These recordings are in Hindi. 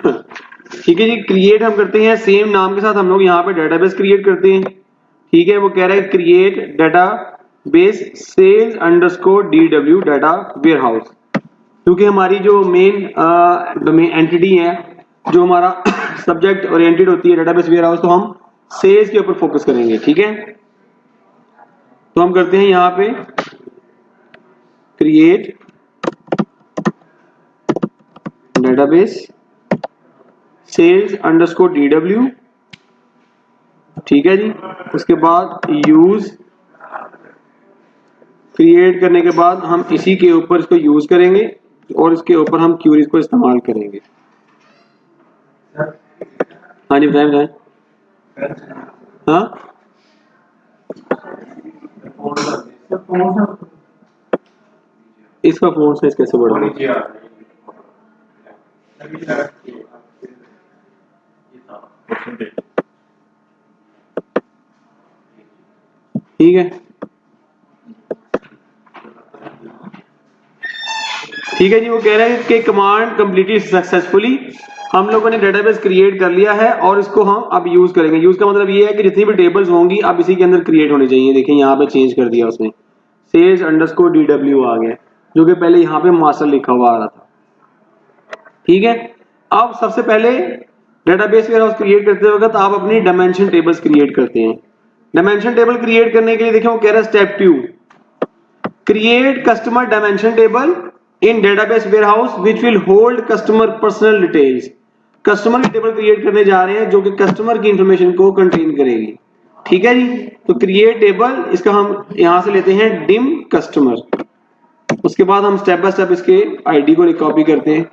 ठीक है जी, क्रिएट हम करते हैं सेम नाम के साथ, हम लोग यहाँ पे डेटाबेस क्रिएट करते हैं। ठीक है, वो कह रहा है create database sales underscore DW data warehouse, क्योंकि हमारी जो मेन एंटिटी है, जो हमारा सब्जेक्ट ओरिएंटेड होती है डेटाबेस वेयरहाउस, तो हम सेल्स के ऊपर फोकस करेंगे। ठीक है, तो हम करते हैं यहाँ पे create database sales underscore DW। ठीक है जी, उसके बाद यूज, क्रिएट करने के बाद हम इसी के ऊपर इसको यूज करेंगे और इसके ऊपर हम क्यूरीज को इस्तेमाल करेंगे। हाँ जी बताएं बताएं। हाँ इसका फोन साइज कैसे बढ़ा? ठीक है, ठीक है जी, वो कह रहा है कि कमांड कंप्लीटेड सक्सेसफुली, हम लोगों ने डेटाबेस क्रिएट कर लिया है और इसको हम अब यूज करेंगे। यूज का मतलब ये है कि जितनी भी टेबल्स होंगी अब इसी के अंदर क्रिएट होनी चाहिए। देखिए यहाँ पे चेंज कर दिया उसने, सेल्स अंडरस्कोर DW आ गया, जो कि पहले यहाँ पे मास्टर लिखा हुआ आ रहा था। ठीक है, अब सबसे पहले डेटाबेस वेयरहाउस क्रिएट करते वक्त आप अपनी डायमेंशन टेबल्स क्रिएट करते हैं। डायमेंशन टेबल क्रिएट करने के लिए देखिए वो कह रहा है step 2, create customer dimension table in database warehouse which will hold customer personal details. Customer की टेबल क्रिएट करने जा रहे हैं जो कि कस्टमर की इंफॉर्मेशन को कंटेन करेगी। ठीक है जी, तो क्रिएट टेबल, इसका हम यहां से लेते हैं डिम कस्टमर। उसके बाद हम स्टेप बाय स्टेप इसके आईडी को कॉपी करते हैं।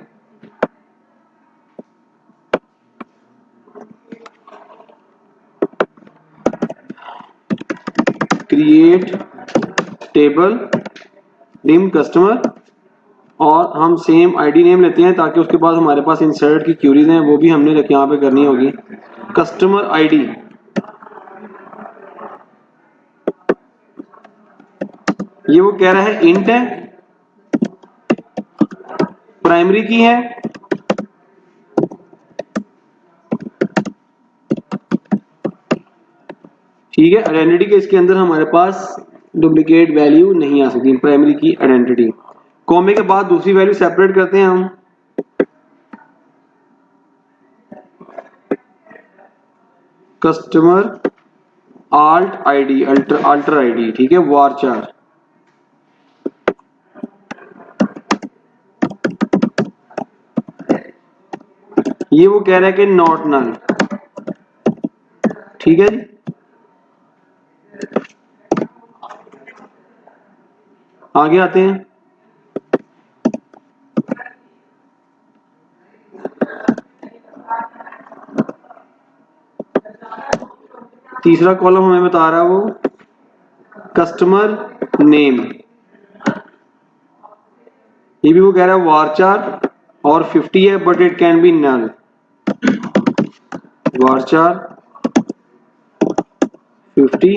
क्रिएट टेबल डिम कस्टमर और हम सेम आईडी नेम लेते हैं, ताकि उसके बाद हमारे पास इंसर्ट की क्यूरीज हैं वो भी हमने यहाँ पे करनी होगी। कस्टमर आईडी, ये वो कह रहा है इंट है, प्राइमरी की है, ठीक है। आइडेंटिटी के इसके अंदर हमारे पास डुप्लीकेट वैल्यू नहीं आ सकती, प्राइमरी की आइडेंटिटी। कॉमे के बाद दूसरी वैल्यू सेपरेट करते हैं हम, customer alt ID, alter ID, ठीक है, वारचार। ये वो कह रहा है कि नॉट नल, ठीक है जी। आगे आते हैं, तीसरा कॉलम हमें बता रहा है वो कस्टमर नेम, ये भी वो कह रहा है वारचार और 50 है, but it can be null, varchar 50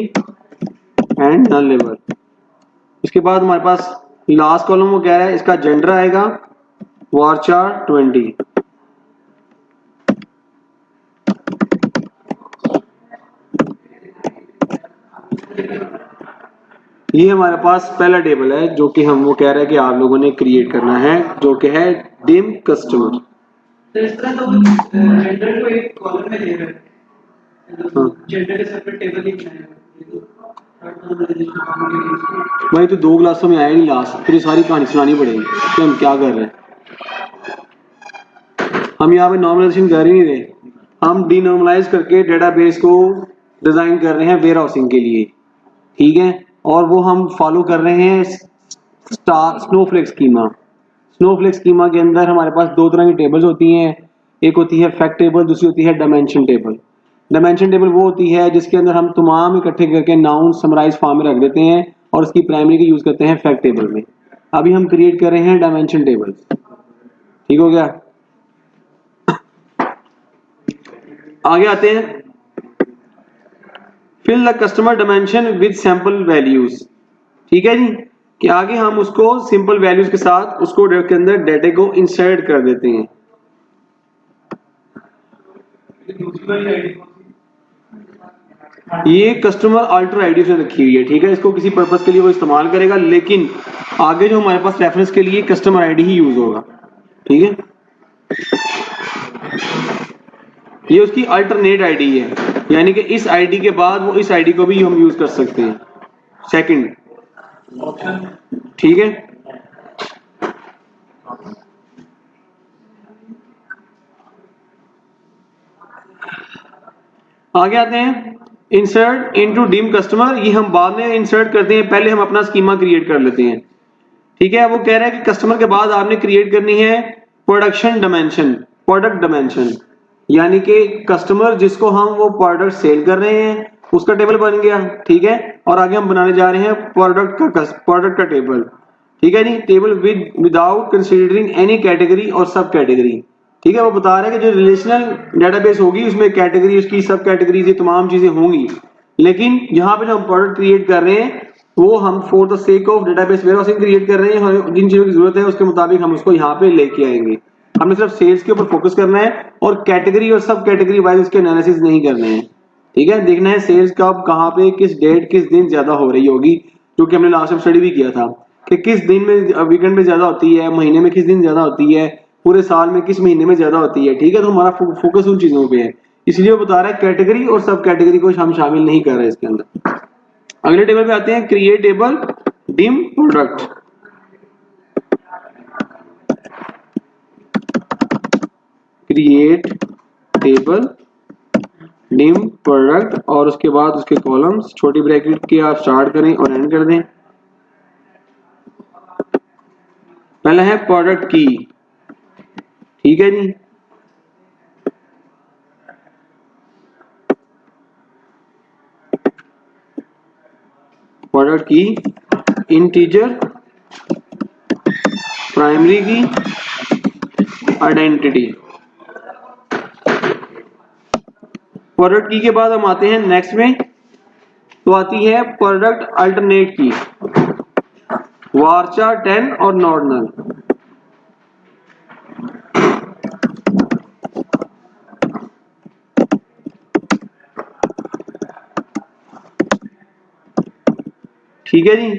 and null level. इसके बाद हमारे पास लास्ट कॉलम वो कह रहा है इसका जेंडर आएगा वारचार 20। ये हमारे पास पहला टेबल है जो कि हम वो कह रहे हैं कि आप लोगों ने क्रिएट करना है, जो कि है डिम कस्टमर। तो इस तरह तो जेंडर को एक कॉलम में ले रहे हैं, जेंडर के सेपरेट टेबल ही बनाएगा। भाई तो 2 क्लासों में आया नहीं लास्ट, फिर सारी कहानी सुनानी पड़ेगी कि हम क्या कर रहे हैं। हम यहाँ पे नॉर्मलाइजेशन कर ही नहीं रहे, हम डीनॉर्मलाइज करके डेटाबेस को डिजाइन कर रहे हैं वेयर हाउसिंग के लिए, ठीक है। और वो हम फॉलो कर रहे हैं स्नोफ्लेक स्कीमा। स्नोफ्लेक स्कीमा के अंदर हमारे पास 2 तरह की टेबल्स होती हैं, एक होती है फैक्ट टेबल, दूसरी होती है डायमेंशन टेबल। डायमेंशन टेबल वो होती है जिसके अंदर हम तमाम इकट्ठे करके नाउन समराइज फॉर्म में रख देते हैं और उसकी प्राइमरी की यूज करते हैं फैक्ट टेबल में। अभी हम क्रिएट कर रहे हैं डायमेंशन टेबल, ठीक हो गया। आगे आते हैं, fill the customer dimension with sample values, ठीक है जी, कि आगे हम उसको सिंपल वैल्यूज के साथ उसको के अंदर डेटा को इंसर्ट कर देते हैं। दूसरी वाली आईडी कौन सी? ये कस्टमर अल्टर आईडी उसने रखी हुई है, ठीक है, इसको किसी पर्पस के लिए वो इस्तेमाल करेगा, लेकिन आगे जो हमारे पास रेफरेंस के लिए कस्टमर आईडी ही यूज होगा, ठीक है। ये उसकी अल्टरनेट आईडी है, यानी कि इस आईडी के बाद वो इस आईडी को भी हम यूज कर सकते हैं, सेकंड, ऑप्शन ठीक है। आगे आते हैं, इंसर्ट इनटू डिम कस्टमर, ये हम बाद में इंसर्ट करते हैं, पहले हम अपना स्कीमा क्रिएट कर लेते हैं, ठीक है। वो कह रहा है कि कस्टमर के बाद आपने क्रिएट करनी है प्रोडक्शन डायमेंशन, प्रोडक्ट डायमेंशन, यानी कि कस्टमर जिसको हम वो प्रोडक्ट सेल कर रहे हैं उसका टेबल बन गया, ठीक है। और आगे हम बनाने जा रहे हैं प्रोडक्ट का टेबल, ठीक है जी, table without considering any category और सब कैटेगरी, ठीक है। वो बता रहा है कि जो रिलेशनल डेटाबेस होगी उसमें कैटेगरी, उसकी सब कैटेगरीज, ये तमाम चीजें होंगी, लेकिन यहाँ पे जो हम प्रोडक्ट क्रिएट कर रहे हैं वो हम for the sake of database warehousing create कर रहे हैं, जिन चीजों की जरूरत है उसके मुताबिक हम उसको यहाँ पे लेके आएंगे। हमने सिर्फ सेल्स के ऊपर फोकस करना है और कैटेगरी और सब कैटेगरी वाइज उसके एनालिसिस नहीं करने हैं, ठीक है। देखना है सेल्स कब, कहाँ पे, किस डेट, किस दिन ज्यादा हो रही होगी, क्योंकि हमने लास्ट में स्टडी भी किया था कि किस दिन में वीकेंड में ज्यादा होती है, महीने में किस दिन ज्यादा होती है, पूरे साल में किस महीने में ज्यादा होती है, ठीक है। तो हमारा फोकस उन चीजों पे है, इसलिए वो बता रहा है कैटेगरी और सब कैटेगरी को हम शामिल नहीं कर रहे इसके अंदर। अगले टेबल पे आते हैं, create table dim product, create table dim product, और उसके बाद उसके कॉलम्स छोटी ब्रैकेट के आप स्टार्ट करें और एंड कर दें। पहला है प्रोडक्ट की, ठीक है जी, प्रोडक्ट की, इंटीजर, प्राइमरी की, आइडेंटिटी। प्रोडक्ट की के बाद हम आते हैं नेक्स्ट में, तो आती है प्रोडक्ट अल्टरनेट की, वारचार 10 और नॉर्डनल, ठीक है जी।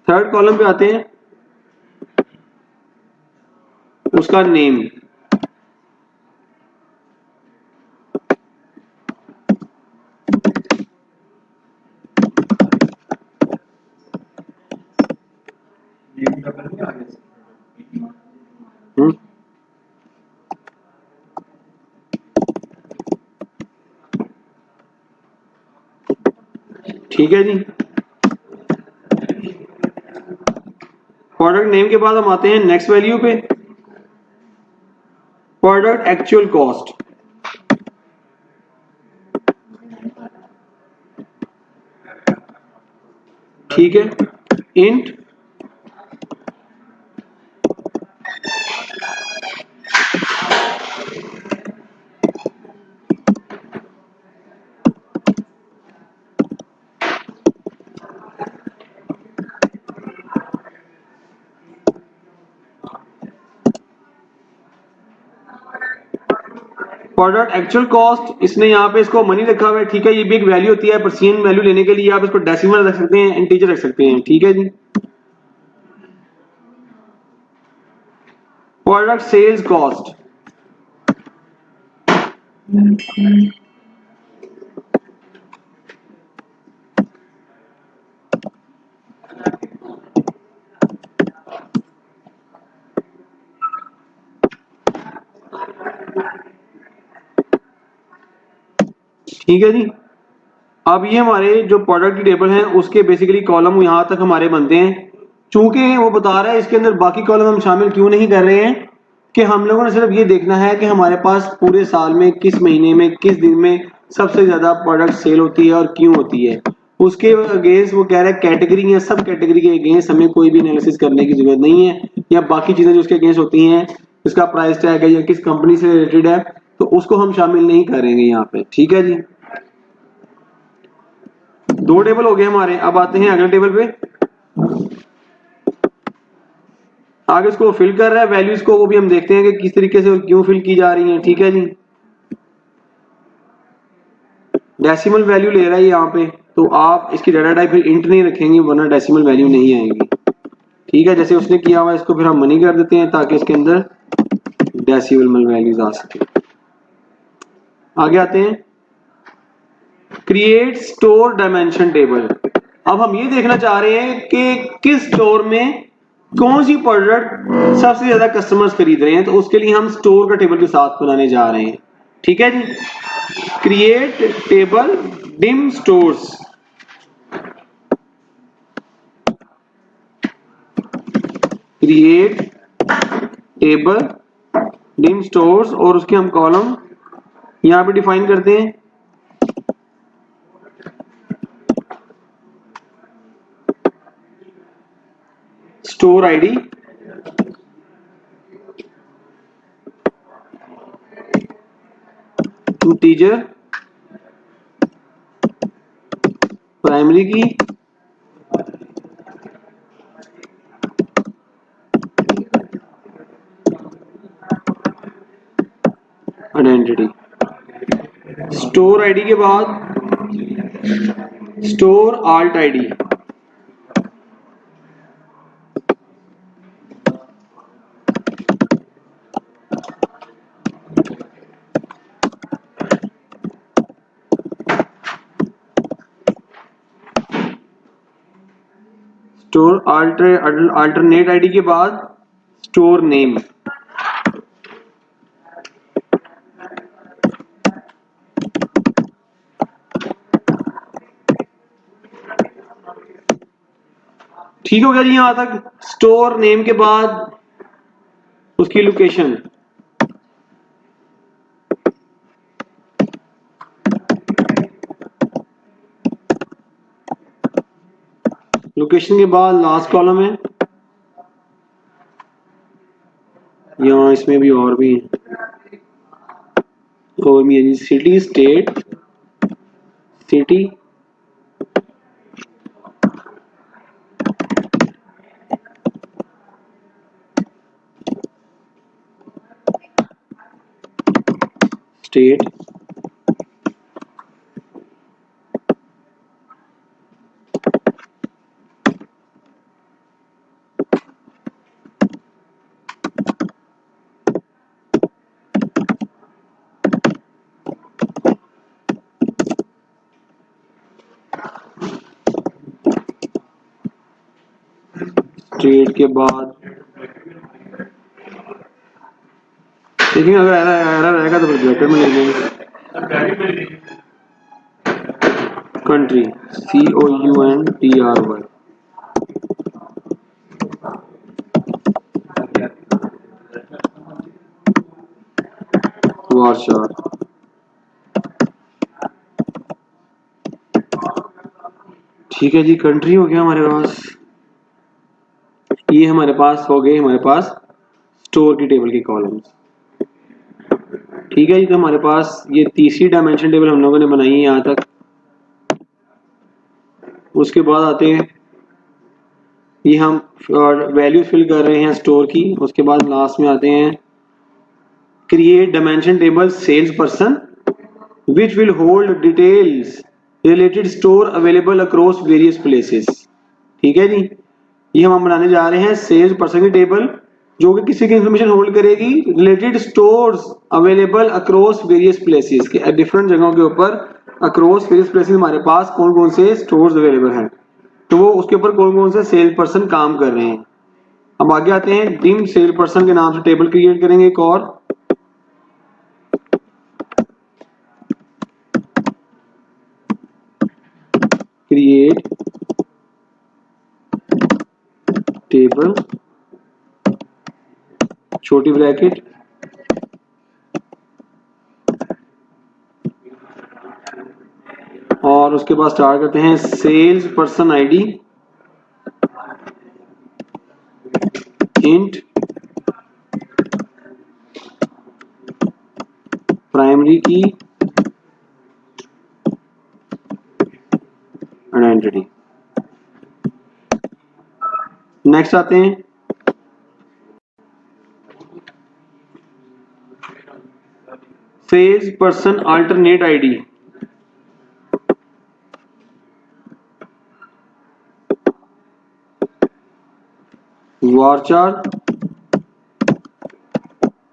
थर्ड कॉलम पे आते हैं, उसका नेम, ठीक है जी। प्रोडक्ट नेम के बाद हम आते हैं नेक्स्ट वैल्यू पे, प्रोडक्ट एक्चुअल कॉस्ट, ठीक है, इंट प्रोडक्ट एक्चुअल कॉस्ट, इसने यहाँ पे इसको मनी रखा हुआ है, ठीक है। ये भी एक वैल्यू होती है, परसेंट वैल्यू लेने के लिए आप इसको डेसिमल रख सकते हैं, इंटीजर रख सकते हैं, ठीक है जी। प्रोडक्ट सेल्स कॉस्ट, ठीक है जी। अब ये हमारे जो प्रोडक्ट की टेबल है उसके बेसिकली कॉलम यहाँ तक हमारे बनते हैं। चूंकि वो बता रहा है इसके अंदर बाकी कॉलम हम शामिल क्यों नहीं कर रहे हैं, कि हम लोगों ने सिर्फ ये देखना है कि हमारे पास पूरे साल में किस महीने में किस दिन में सबसे ज्यादा प्रोडक्ट सेल होती है और क्यों होती है। उसके अगेंस्ट वो कह रहा है कैटेगरी या सब कैटेगरी के अगेंस्ट हमें कोई भी एनालिसिस करने की जरूरत नहीं है, या बाकी चीजें जो उसके अगेंस्ट होती हैं, इसका प्राइस टैग है या किस कंपनी से रिलेटेड है, तो उसको हम शामिल नहीं करेंगे यहाँ पे, ठीक है जी। दो टेबल हो गए हमारे, अब आते हैं अगले टेबल पे। आगे इसको फिल कर रहा है वैल्यूज को, वो भी हम देखते हैं कि किस तरीके से क्यों फिल की जा रही हैं, ठीक है जी। डेसिमल वैल्यू ले रहा है यहाँ पे, तो आप इसकी डाटा टाइप फिर इंट नहीं रखेंगे वरना डेसिमल वैल्यू नहीं आएगी। ठीक है, जैसे उसने किया हुआ है इसको फिर हम मनी कर देते हैं ताकि इसके अंदर डेसिमल वैल्यूज आ सके। आगे आते हैं, क्रिएट स्टोर डायमेंशन टेबल। अब हम ये देखना चाह रहे हैं कि किस स्टोर में कौन सी प्रोडक्ट सबसे ज्यादा कस्टमर्स खरीद रहे हैं, तो उसके लिए हम स्टोर का टेबल के साथ बनाने जा रहे हैं। ठीक है जी, create table dim stores. Create table dim stores और उसके हम कॉलम यहां पे डिफाइन करते हैं। स्टोर आईडी, इंटीजर, प्राइमरी की, आइडेंटिटी। स्टोर आईडी के बाद store alt ID, store alternate ID के बाद स्टोर नेम। ठीक हो गया जी यहां तक। स्टोर नेम के बाद उसकी लोकेशन, लोकेशन के बाद लास्ट कॉलम है, यहाँ इसमें भी और भी city, state, city, state, state के बाद देखिए अगर एरर रहेगा तो फिर ब्रैकेट में ले लेंगे। Country, COUNTRY, वारशार। ठीक है जी, कंट्री हो गया हमारे पास। ये हमारे पास हो गए हमारे पास स्टोर की टेबल के कॉलम्स। ठीक है जी, तो हमारे पास ये तीसरी डायमेंशन टेबल हम लोगों ने बनाई है यहाँ तक। उसके बाद आते हैं, ये हम वैल्यू फिल कर रहे हैं स्टोर की। उसके बाद लास्ट में आते हैं, create dimension table sales person which will hold details related store available across various places. ठीक है जी, ये हम बनाने जा रहे हैं सेल्स पर्सन की टेबल जो कि किसी की इंफॉर्मेशन होल्ड करेगी related stores available across various places के, डिफरेंट जगहों के ऊपर अक्रॉस वेरियस प्लेसेस हमारे पास कौन कौन से स्टोर्स अवेलेबल हैं, तो वो उसके ऊपर कौन कौन से सेल पर्सन काम कर रहे हैं। अब आगे आते हैं, डिम सेल पर्सन के नाम से टेबल क्रिएट करेंगे एक और। क्रिएट टेबल छोटी ब्रैकेट और उसके बाद स्टार्ट करते हैं sales person ID int primary की आइडेंटिटी। नेक्स्ट आते हैं, sales person alternate ID varchar,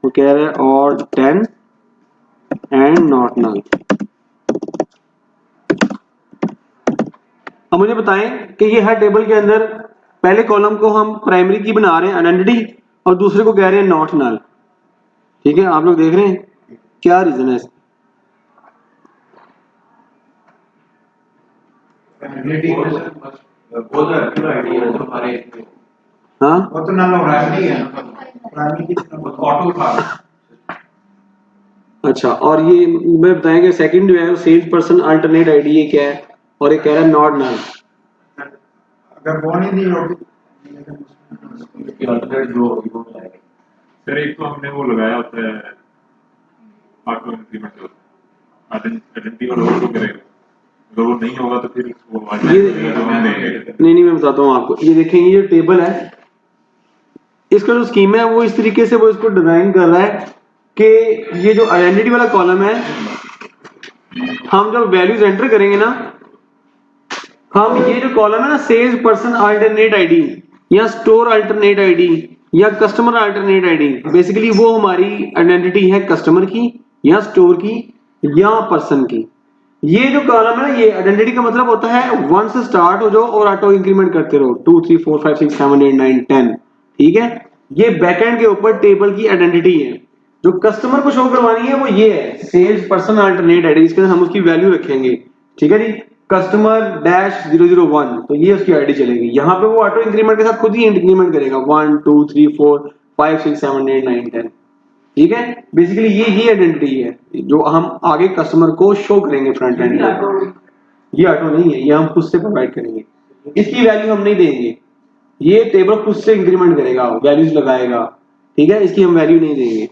वो कह रहा है और 10 एंड नॉट नल। अब मुझे बताएं कि ये हर टेबल के अंदर पहले कॉलम को हम प्राइमरी की बना रहे हैं आइडेंटिटी और दूसरे को कह रहे हैं नॉट नल। ठीक है, आप लोग देख रहे हैं क्या रीजन है इसका? हाँ वो तो नल हो रहा है नहीं है प्राइमरी की ऑटो था। अच्छा, और ये मैं बताएं कि सेकंड जो है वो सेल्स पर्सन अल्टरनेट आईडी ये क्या है और ये कह रहा है नॉट नल। अगर वो नहीं दी होगी सर एक तो हमने वो लगाया होता है ऑटो इंक्रीमेंट आइडेंटिटी और रोल को करेगा, अगर वो नहीं होगा तो फिर वो नहीं मैं बताता हूँ आपको। ये देखेंगे ये टेबल है, इसका जो स्कीम है वो इस तरीके से वो इसको डिजाइन कर रहा है कि ये जो आइडेंटिटी वाला कॉलम है, हम जब वैल्यूज एंटर करेंगे ना, हम ये जो कॉलम है ना सेल्स पर्सन अल्टरनेट आईडी या स्टोर अल्टरनेट आईडी या कस्टमर अल्टरनेट आईडी, बेसिकली वो हमारी आइडेंटिटी है कस्टमर की या स्टोर की या पर्सन की। ये जो कॉलम है ना, ये आइडेंटिटी का मतलब होता है 1 से स्टार्ट हो जाओ और ऑटो इंक्रीमेंट करते रहो 2 3 4 5 6 7 8 9 10। ठीक है, ये बैकएंड के ऊपर टेबल की आइडेंटिटी है। जो कस्टमर को शो करवानी है वो ये है सेल्स पर्सन अल्टरनेट आईडी, इसके अंदर हम उसकी वैल्यू रखेंगे। ठीक है जी, कस्टमर डैश 001, तो ये उसकी आईडी चलेगी। यहाँ पे वो ऑटो इंक्रीमेंट के साथ खुद ही इंक्रीमेंट करेगा 1 2 3 4 5 6 7 8 9 10। ठीक है, बेसिकली ये आइडेंटिटी है जो हम आगे कस्टमर को शो करेंगे फ्रंट एंड पे। ये ऑटो नहीं है, ये हम खुद से प्रोवाइड करेंगे, इसकी वैल्यू हम नहीं देंगे, ये टेबल खुद से इंक्रीमेंट करेगा, वैल्यूज लगाएगा। ठीक है, इसकी हम वैल्यू नहीं देंगे।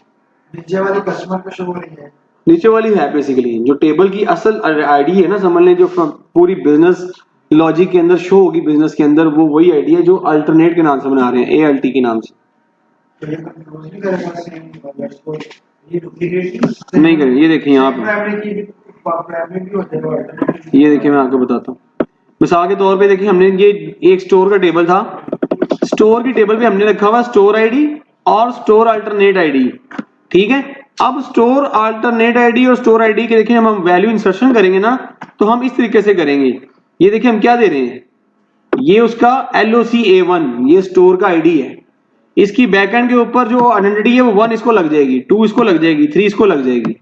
नीचे वाली कस्टमर पे शो हो रही है, नीचे वाली है बेसिकली जो टेबल की असल आईडी है ना, समझ लें जो पूरी बिजनेस लॉजिक के अंदर शो होगी बिजनेस के अंदर, वो वही आईडी है जो अल्टरनेट के नाम से बना रहे हैं, ALT के नाम से। तो ये कंफ्यूज नहीं करेगा सेम वर्ड्स को, ये डुप्लीकेट नहीं करेंगे। ये देखिए यहाँ पे प्राइमरी भी हो जाएगा। ये देखिए मैं आपको बताता हूँ मिसाल के तौर पे। देखिए हमने ये एक स्टोर का टेबल था, स्टोर की टेबल पे हमने रखा हुआ स्टोर आईडी और स्टोर अल्टरनेट आईडी। ठीक है, अब स्टोर अल्टरनेट आईडी और स्टोर आईडी के देखिए हम वैल्यू इंसर्शन करेंगे ना, तो हम इस तरीके से करेंगे। ये देखिए हम क्या दे रहे हैं, ये उसका LOCA1 ये स्टोर का आईडी है, इसकी बैकएंड के ऊपर जो आइडेंटिटी है वो 1 इसको लग जाएगी, 2 इसको लग जाएगी, 3 इसको लग जाएगी।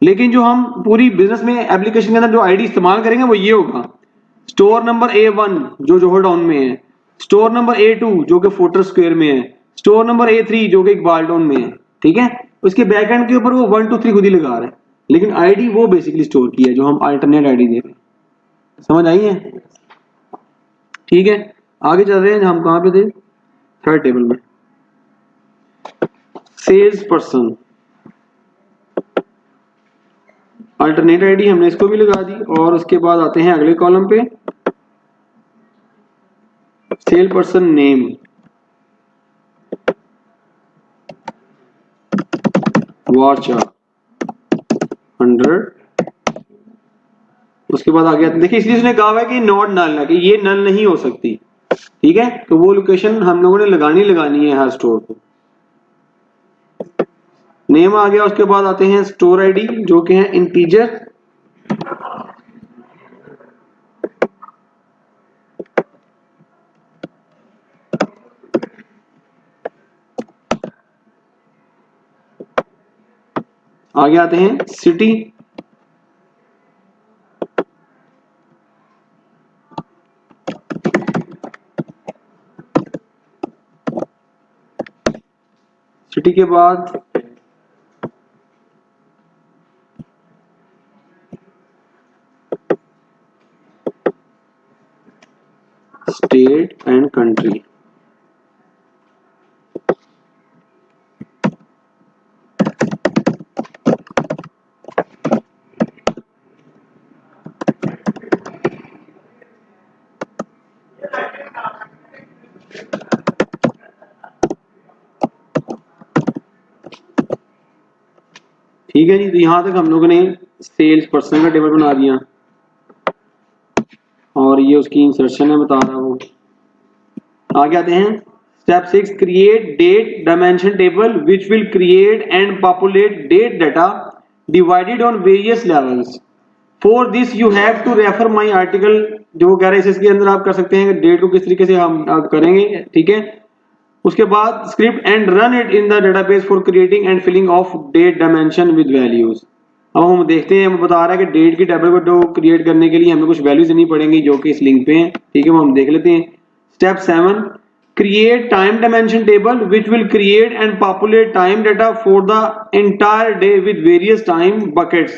लेकिन जो हम पूरी बिजनेस में एप्लीकेशन के अंदर जो आईडी इस्तेमाल करेंगे वो ये होगा, स्टोर नंबर A1 जो जोहर टाउन में है, स्टोर नंबर A2 जो कि फोर्टर स्क्वायर में है, स्टोर नंबर A3 जो कि इकबाल टाउन में है। ठीक है, उसके बैकएंड के ऊपर वो 1 2 3 खुद ही लगा रहे हैं, लेकिन आईडी वो बेसिकली स्टोर की है जो हम अल्टरनेट आईडी दे रहे हैं। समझ आई है? ठीक है, आगे चल रहे हैं। हम कहां पे थे? थर्ड टेबल में सेल्स पर्सन अल्टरनेट आईडी हमने इसको भी लगा दी, और उसके बाद आते हैं अगले कॉलम पे सेल पर्सन नेम, वारचार 100। उसके बाद आ गया, देखिए इसलिए उसने कहा है कि नॉट नल है, कि ये नल नहीं हो सकती। ठीक है, तो वो लोकेशन हम लोगों ने लगानी है हर स्टोर को। नेम आ गया, उसके बाद आते हैं स्टोर आईडी जो कि है इंटीजर, आगे आते हैं सिटी, सिटी के बाद स्टेट एंड कंट्री। ठीक है जी, तो यहां तक हम लोगों ने सेल्स पर्सन का टेबल बना दिया और ये उसकी इंसर्शन है बता रहा वो। आगे आते हैं Step 6, create date dimension table which will create and populate date data divided on various levels. For this you have to refer my article, जो कह रहे हैं इसके अंदर आप कर सकते हैं डेट को किस तरीके से हम करेंगे, ठीक है। उसके बाद script and run it in the database for creating and filling of date dimension with values. अब हम देखते हैं, हम बता रहा है कि डेट की टेबल को क्रिएट करने के लिए हमें कुछ वैल्यूज देनी पड़ेंगी जो कि इस लिंक पे हैं, ठीक है। वो हम देख लेते हैं। Step 7, create time dimension table which will create and populate time data for the entire day with various time buckets.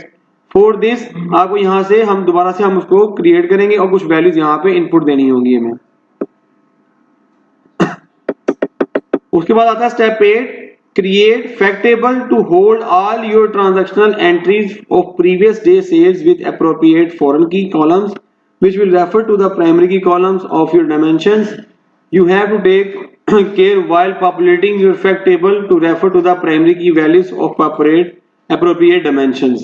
For this आपको यहाँ से हम दोबारा से हम उसको क्रिएट करेंगे और कुछ वैल्यूज यहाँ पे इनपुट देनी होंगी हमें। उसके बाद आता है step 8, create fact table to hold all your transactional entries of previous day sales with appropriate foreign key columns which will refer to the primary key columns of your dimensions. You have to take care while populating your fact table to refer to the primary key values of appropriate dimensions.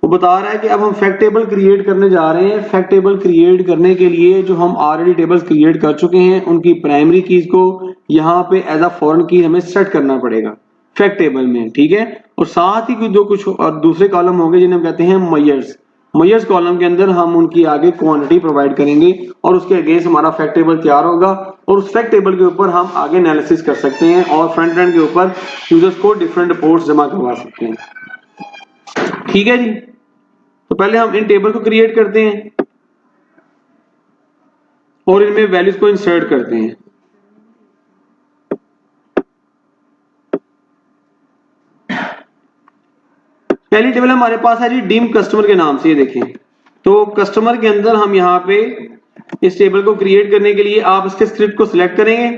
वो बता रहा है कि अब हम फैक्ट टेबल क्रिएट करने जा रहे हैं। फैक्ट टेबल क्रिएट करने के लिए जो हम ऑलरेडी टेबल्स क्रिएट कर चुके हैं उनकी प्राइमरी कीज को यहाँ पे एज अ फॉरेन की हमें सेट करना पड़ेगा फैक्ट टेबल में, ठीक है। और साथ ही कुछ और दूसरे कॉलम होंगे जिन्हें हम कहते हैं मयर्स। मयर्स कॉलम के अंदर हम उनकी आगे क्वांटिटी प्रोवाइड करेंगे और उसके अगेंस्ट हमारा फैक्ट टेबल तैयार होगा और उस फैक्ट टेबल के ऊपर हम आगे एनालिसिस कर सकते हैं और फ्रंट एंड के ऊपर यूजर्स को डिफरेंट रिपोर्ट्स जमा करवा सकते हैं, ठीक है जी। तो पहले हम इन टेबल को क्रिएट करते हैं और इनमें वैल्यूज को इंसर्ट करते हैं। पहली टेबल हमारे पास है जी डिम कस्टमर के नाम से, ये देखें। तो कस्टमर के अंदर हम यहाँ पे इस टेबल को क्रिएट करने के लिए आप इसके स्क्रिप्ट को सिलेक्ट करेंगे।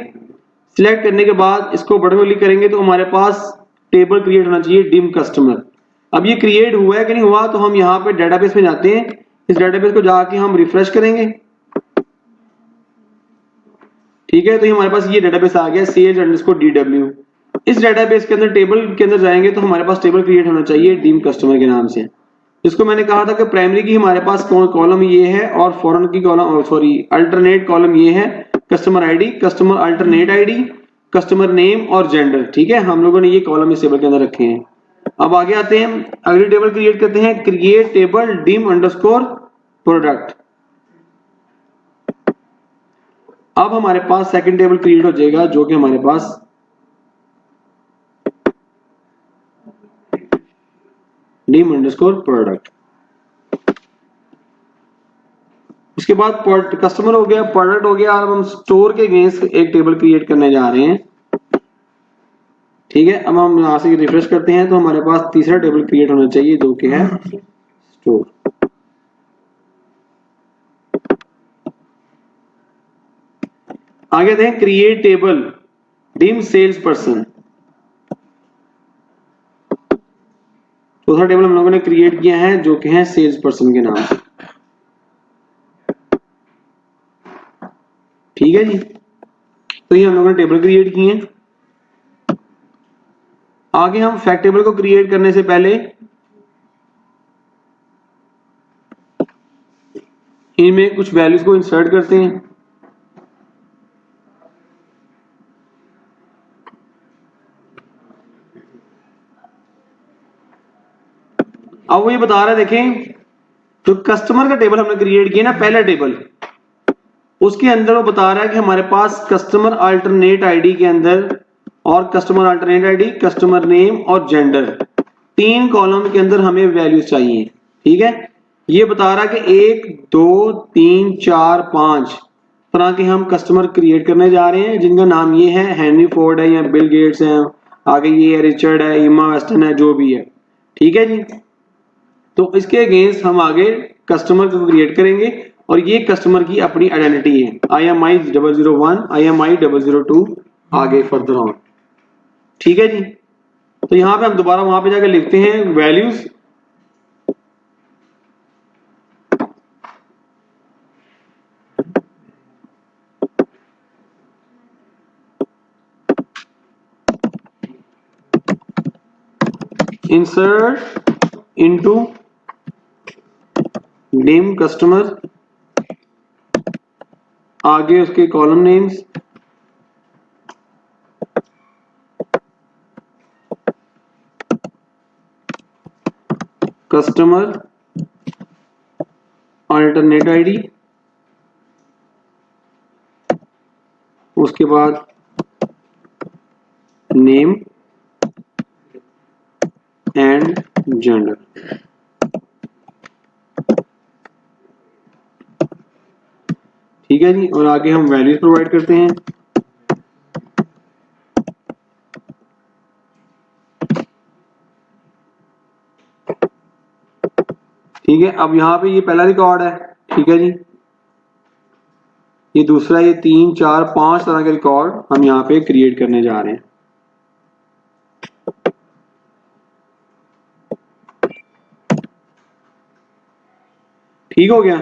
सिलेक्ट करने के बाद इसको बटन को क्लिक करेंगे तो हमारे पास टेबल क्रिएट होना चाहिए डिम कस्टमर। अब ये क्रिएट हुआ है कि नहीं हुआ, तो हम यहाँ पे डेटाबेस में जाते हैं। इस डेटाबेस को जाके हम रिफ्रेश करेंगे, ठीक है। तो हमारे पास ये डेटाबेस आ गया sales_dw। इस डेटाबेस के अंदर टेबल के अंदर जाएंगे तो हमारे पास टेबल क्रिएट होना चाहिए डीम कस्टमर के नाम से, जिसको मैंने कहा था कि प्राइमरी की हमारे पास कॉलम ये है और फॉरेन की कॉलम अल्टरनेट कॉलम ये है। Customer ID, customer alternate ID, customer name और जेंडर, ठीक है। हम लोगों ने ये कॉलम इस टेबल के अंदर रखे हैं। अब आगे आते हैं, अगली टेबल क्रिएट करते हैं, क्रिएट टेबल dim_product। अब हमारे पास सेकंड टेबल क्रिएट हो जाएगा जो कि हमारे पास dim_product। उसके बाद कस्टमर हो गया, प्रोडक्ट हो गया। अब हम स्टोर के अगेंस्ट एक टेबल क्रिएट करने जा रहे हैं, ठीक है। अब हम यहां से रिफ्रेश करते हैं तो हमारे पास तीसरा टेबल क्रिएट होना चाहिए जो कि है स्टोर। आगे देखें create table dim sales person. चौथा टेबल हम लोगों ने क्रिएट किया है जो कि है सेल्स पर्सन के नाम से, ठीक है जी। तो ये हम लोगों ने टेबल क्रिएट किए हैं। आगे हम फैक्ट टेबल को क्रिएट करने से पहले इनमें कुछ वैल्यूज को इंसर्ट करते हैं। अब वो ये बता रहा है, देखें तो कस्टमर का टेबल हमने क्रिएट किया ना, पहला टेबल, उसके अंदर वो बता रहा है कि हमारे पास कस्टमर अल्टरनेट आईडी के अंदर और customer alternate ID, customer name और जेंडर, तीन कॉलम के अंदर हमें वैल्यूज चाहिए, ठीक है। ये बता रहा है कि 1 2 3 4 5 तरह के हम कस्टमर क्रिएट करने जा रहे हैं जिनका नाम ये है, हेनरी फोर्ड है या बिल गेट्स है, आगे ये है रिचर्ड है, इमा वेस्टन है, जो भी है, ठीक है जी। तो इसके अगेंस्ट हम आगे कस्टमर को क्रिएट करेंगे और ये कस्टमर की अपनी आइडेंटिटी है, IMI 001, IMI 002, आगे फर्दर ऑन, ठीक है जी। तो यहां पे हम दोबारा वहां पे जाकर लिखते हैं values, insert into name customer, आगे उसके column names, customer alternate ID, उसके बाद नेम एंड जेंडर। ठीक है जी, और आगे हम वैल्यूज प्रोवाइड करते हैं। ठीक है, अब यहाँ पे ये पहला रिकॉर्ड है, ठीक है जी, ये दूसरा, ये 3 4 5 तरह के रिकॉर्ड हम यहाँ पे क्रिएट करने जा रहे हैं। ठीक हो गया?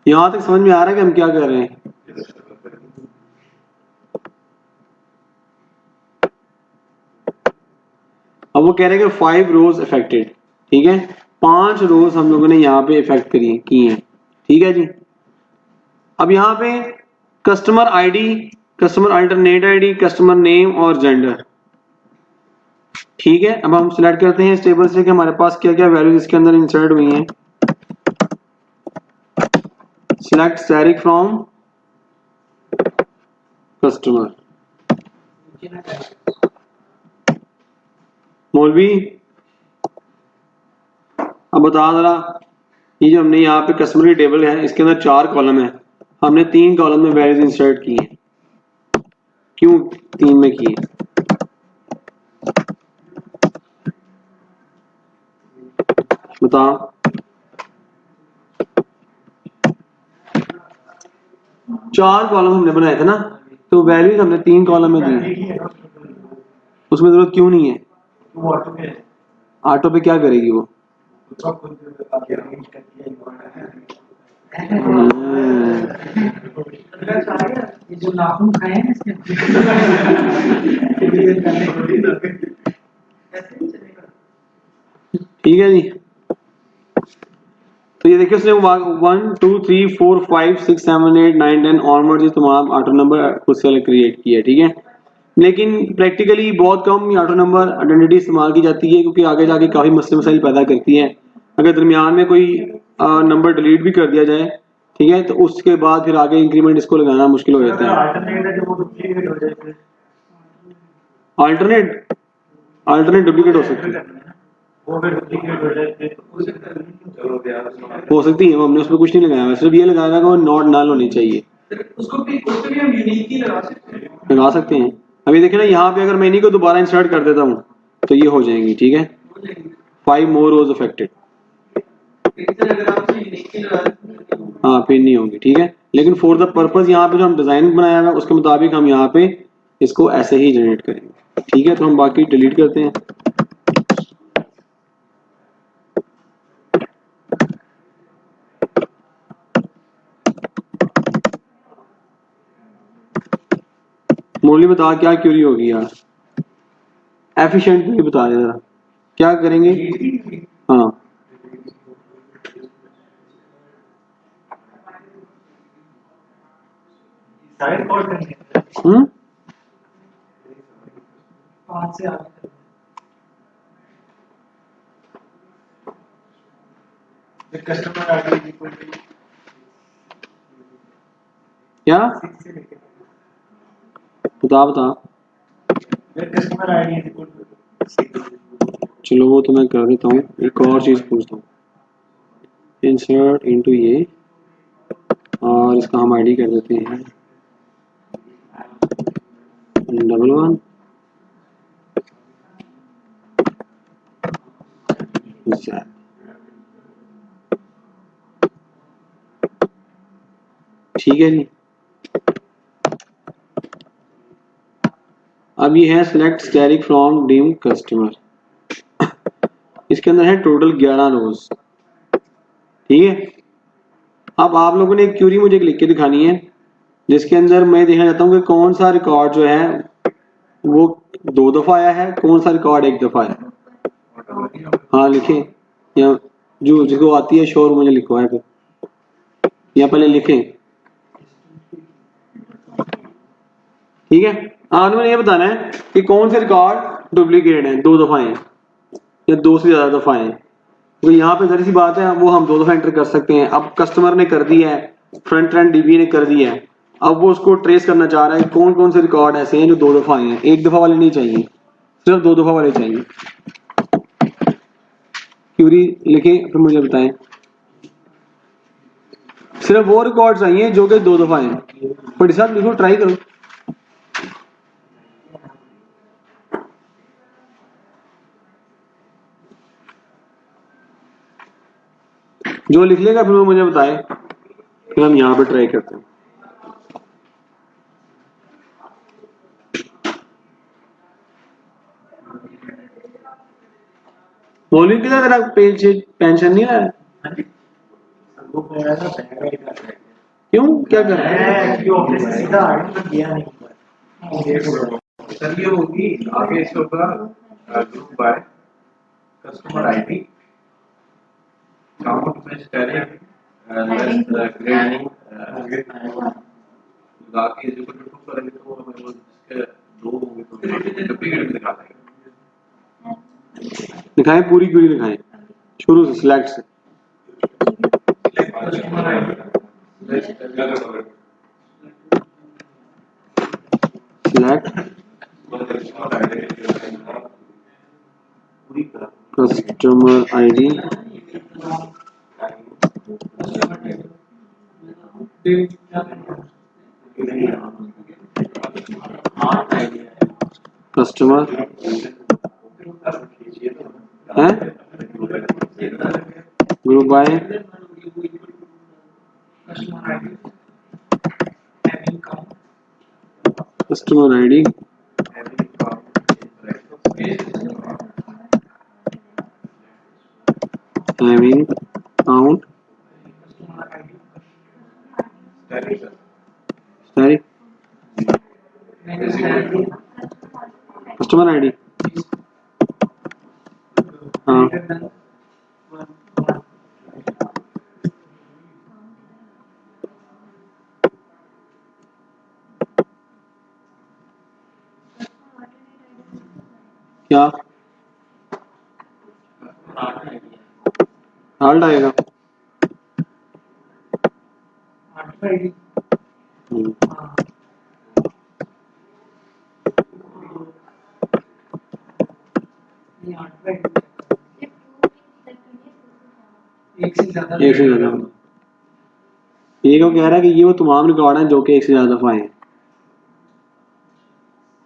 यहां तक समझ में आ रहा है कि हम क्या कर रहे हैं? अब वो कह रहे हैं कि 5 रोज अफेक्टेड, ठीक है, 5 रोज हम लोगों ने यहाँ पे इफेक्ट की हैं, ठीक है जी। अब यहाँ पे customer ID, customer alternate ID, customer name और जेंडर, ठीक है। अब हम सिलेक्ट करते हैं इस टेबल से कि हमारे पास क्या क्या वैल्यूज इसके अंदर इंसर्ट हुई हैं। Select static from customer. मौलवी अब बता जरा, ये जो हमने यहाँ पे कस्टमर की टेबल है, इसके अंदर 4 कॉलम है, हमने 3 कॉलम में वैल्यूज इंसर्ट की हैं, क्यों 3 में की है? बताओ। 4 कॉलम हमने बनाए थे ना, तो वैल्यूज हमने 3 कॉलम में दी, उसमें जरूरत क्यों नहीं है? ऑटो पे क्या करेगी वो? ये जो नाखून खाए हैं इसके ठीक है जी, तो ये देखिए उसने 1 2 3 4 5 6 7 8 9 10 ऑनवर्ड तमाम ऑटो नंबर खुद से क्रिएट किया है, ठीक है। लेकिन प्रैक्टिकली बहुत कम ऑटो नंबर आइडेंटिटी इस्तेमाल की जाती है, क्योंकि आगे जाके काफ़ी मसले मसाइल पैदा करती है। अगर दरमियान में कोई नंबर डिलीट भी कर दिया जाए, ठीक है, तो उसके बाद फिर आगे इंक्रीमेंट इसको लगाना मुश्किल हो जाता है। अल्टरनेट अल्टरनेट डुप्लीकेट हो सकती है, हो सकती है, हमने उसमें कुछ नहीं लगाया हुआ, सिर्फ ये लगाया कि वो नॉट नल होनी चाहिए। उसको भी हम यूनिक ही लगा सकते हैं। अभी देखिए ना, यहाँ पे अगर मैं इन्हीं को दोबारा इंसर्ट कर देता हूँ तो ये हो जाएंगी, ठीक है। 5 मोर रोज अफेक्टेड, हाँ फिर नहीं होंगी, ठीक है। लेकिन फॉर द पर्पज यहाँ पे जो हम डिजाइन बनाया हुआ है उसके मुताबिक हम यहाँ पे इसको ऐसे ही जनरेट करेंगे, ठीक है। तो हम बाकी डिलीट करते हैं। मौली बता क्या क्यूरी होगी यार, एफिशिएंट भी बता दे जरा, क्या करेंगे? हाँ कस्टमर आईडी क्या बता कस्टमर आईडी चलो वो तो मैं कर देता हूँ। एक और चीज पूछता हूँ, इंसर्ट इनटू ये, और इसका हम आईडी कर देते हैं 11 ठीक है जी। अब ये है select static from dim customer, इसके अंदर है टोटल 11 रोज, ठीक है। अब आप लोगों ने एक क्यूरी मुझे लिख के दिखानी है जिसके अंदर मैं देखना चाहता हूँ कि कौन सा रिकॉर्ड जो है वो 2 दफा आया है, कौन सा रिकॉर्ड 1 दफा आया। हाँ लिखें, या जो जिसको आती है शोर मुझे लिखवाए फिर, या पहले लिखें, ठीक है। आपने ये बताना है कि कौन से रिकॉर्ड डुप्लीकेट हैं, 2 दफा हैं या 2 से ज्यादा दफा हैं। तो यहाँ पे जरी सी बात है, वो हम 2 दफा एंटर कर सकते हैं। अब कस्टमर ने कर दिया है, फ्रंट एंड डीबी ने कर दिया है, अब वो उसको ट्रेस करना चाह रहा है कौन कौन से रिकॉर्ड ऐसे हैं जो 2 दफा आए हैं। 1 दफा वाले नहीं चाहिए, सिर्फ 2 दफा वाले चाहिए। क्यूरी लिखें फिर मुझे बताएं, सिर्फ वो रिकॉर्ड चाहिए जो कि 2 दफा हैं। बड़ी साहब लिखो, ट्राई करो। जो लिख लेगा फिर वो मुझे बताए, फिर हम यहाँ पे ट्राई करते हैं। मौलवी की तरह पेज पेंशन नहीं आया, वो कह रहा था बैग आईडी का है। क्यों, क्या कर रहा है? मैं एक्चुअली ऑफिस में सीधा आईडी तो दिया नहीं हुआ। ये सर ये होगी आगे से होगा group by customer ID count में स्टेरिंग ग्रेडिंग बाकी जो कुछ टू करेंगे तो हमें वो जिसके 2 होंगे तो डुप्लीकेट दिखा देंगे। दिखाएं, पूरी पूरी दिखाएं, शुरू से सिलेक्ट से। कस्टमर आईडी सिलेक्ट पूरी तरह कस्टमर आईडी, कस्टमर है, group by customer ID, having count sorry customer ID. हाँ क्या हाल्ट आएगा? हम्म, एक से ज्यादा एक से ज्यादा। ये क्यों कह रहा है कि ये वो तमाम रिकॉर्ड हैं जो कि 1 से ज्यादा दफा आए हैं।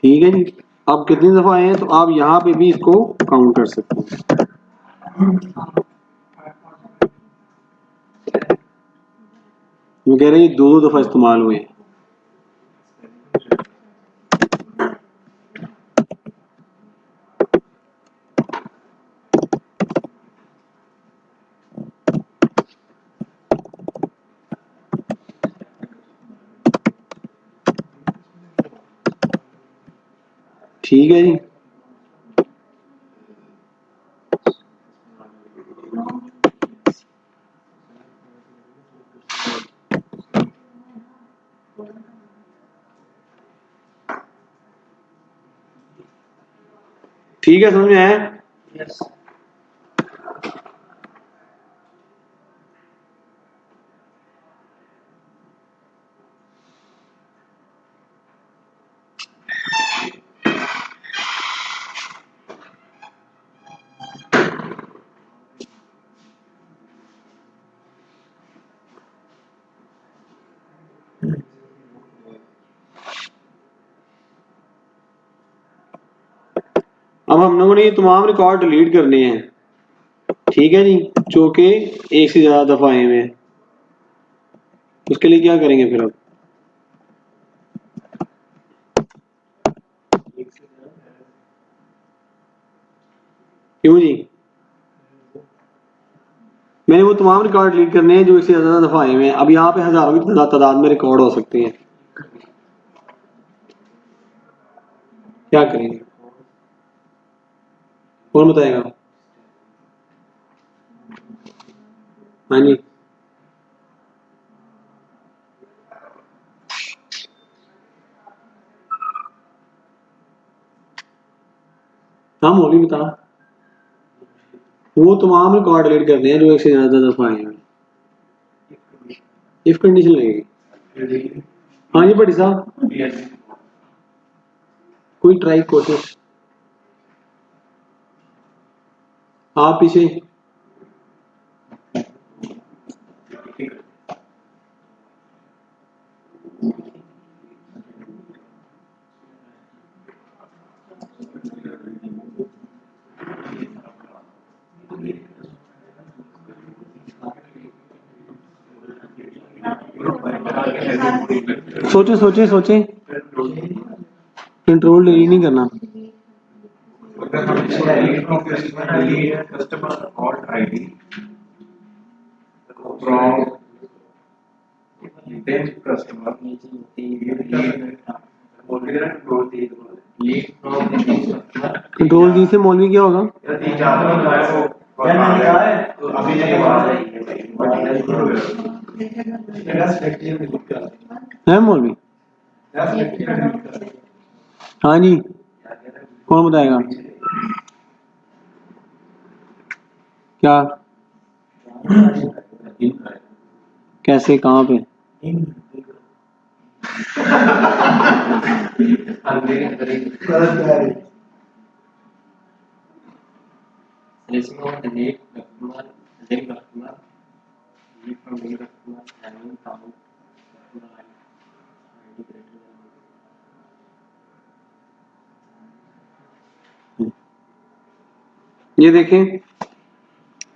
ठीक है जी, अब कितनी दफा आए हैं तो आप यहाँ पे भी इसको काउंट कर सकते हैं। वो कह रहे हैं 2 दफा इस्तेमाल हुए हैं। ठीक है जी, ठीक है, समझ में आया? यस अब हम लोगों ने ये तमाम रिकॉर्ड डिलीट करने हैं। ठीक है जी, जो कि 1 से ज्यादा दफा आए हुए हैं। उसके लिए क्या करेंगे फिर अब? क्यों जी? मैंने वो तमाम रिकॉर्ड डिलीट करने हैं जो 1 से ज्यादा दफा आए हुए हैं। अब यहाँ पे हजारों की तादाद में रिकॉर्ड हो सकते हैं। क्या करेंगे, कौन बताएगा? हाँ जी, हाँ मौलवी बता, वो तमाम रिकॉर्ड डिलीट करने हैं जो एक से ज्यादा दफा आए हैं। इफ कंडीशन लगेगी। हाँ जी बड़ी साहब, कोई ट्राई कोशिश आप पीछे। सोचे सोचे सोचे, कंट्रोल डिलीट नहीं करना। अगर हम customer alt ID from then customer control D से मौलवी क्या होगा? है मौलवी? हाँ जी, कौन बताएगा क्या, कैसे, कहाँ पे? ये देखें,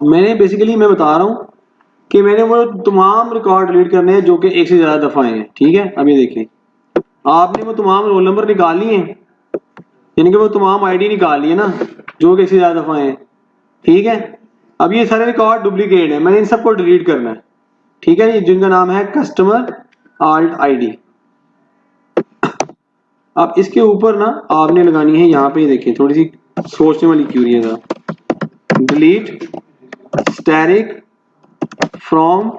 मैंने बेसिकली मैं बता रहा हूँ कि मैंने वो तमाम रिकॉर्ड डिलीट करने हैं जो कि एक से ज्यादा दफा आए हैं। ठीक है, अब ये देखें, आपने वो तमाम रोल नंबर निकाल लिए हैं, यानी कि वो तमाम आईडी निकाल लिए ना जो कि एक से ज्यादा दफा आए हैं। ठीक है, अब ये सारे रिकॉर्ड डुप्लीकेट है, मैंने इन सबको डिलीट करना है। ठीक है, ये जिनका नाम है कस्टमर आल्ट आईडी। अब इसके ऊपर ना आपने लगानी है यहाँ पे, देखिए थोड़ी सी सोचने वाली क्यूरी है। Delete asterisk from,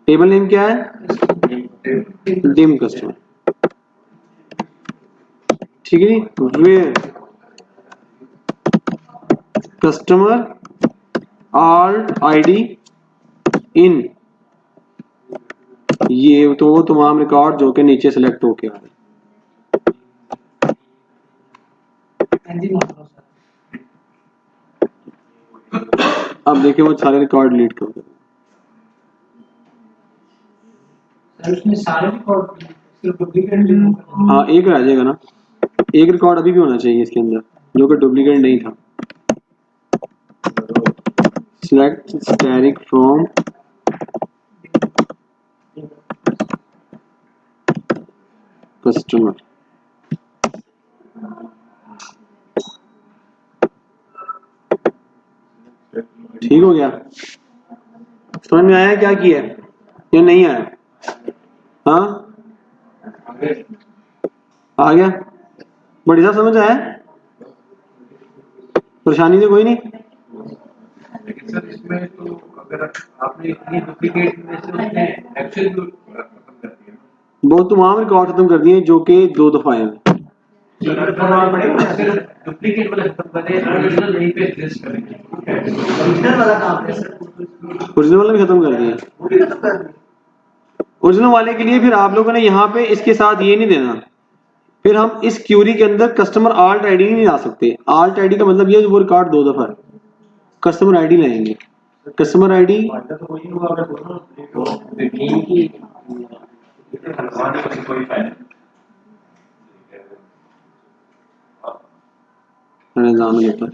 table name क्या है, डिम कस्टमर। ठीक है जी, where customer alt ID in, ये तो वो तमाम रिकॉर्ड जो कि नीचे सेलेक्ट होके आ रहे हैं। अब देखिए वो सारे रिकॉर्ड डिलीट कर दो। उसमें सारे रिकॉर्ड सिर्फ डुप्लीकेट हाँ एक रह जाएगा ना, एक रिकॉर्ड अभी भी होना चाहिए इसके अंदर जो कि डुप्लीकेट नहीं था। Select asterisk from customer. ठीक हो गया, समझ में आया क्या किया है या नहीं आया? हाँ आ गया, बड़ी साहब समझ आया, परेशानी तो कोई नहीं? लेकिन सर इसमें तो अगर आपने इतनी डुप्लीकेट में से उसने एक्चुअल खत्म कर दिया, वो तमाम रिकॉर्ड खत्म कर दिए जो कि 2 दफा आए हैं। डुप्लीकेट वाला खत्म करें, ओरिजिनल यहीं पे एग्जिस्ट करेंगे। ओरिजिनल वाला काम है सर, ओरिजिनल वाले भी खत्म कर दिए। वो भी खत्म कर दें। ओरिजिनल वाले के लिए फिर आप लोगों ने यहाँ पे इसके साथ ये नहीं देना, फिर हम इस क्यूरी के अंदर कस्टमर आल्ट आईडी नहीं ला सकते। आल्ट आईडी का मतलब ये है वो रिकॉर्ड 2 दफा है, कस्टमर आईडी लाएंगे। कस्टमर आईडी तो वही हुआ अगर दोनों की हलवाने का कोई फायदा निजाम लेता है।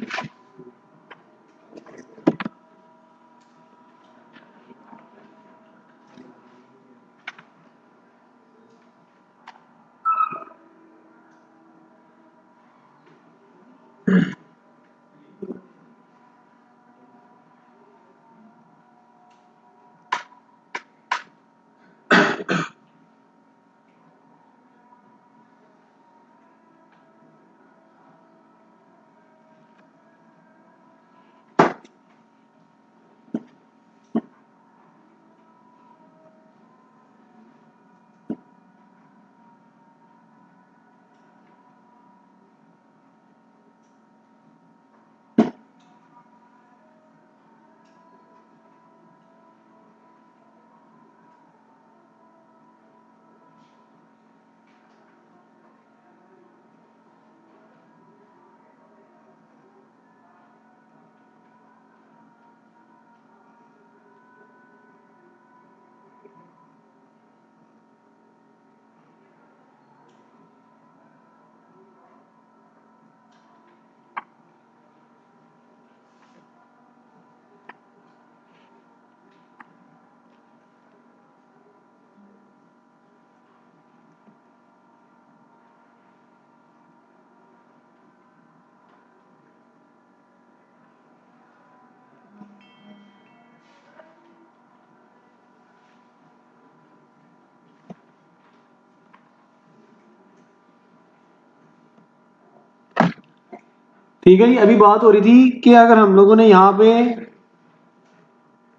ठीक है जी। अभी बात हो रही थी कि अगर हम लोगों ने यहाँ पे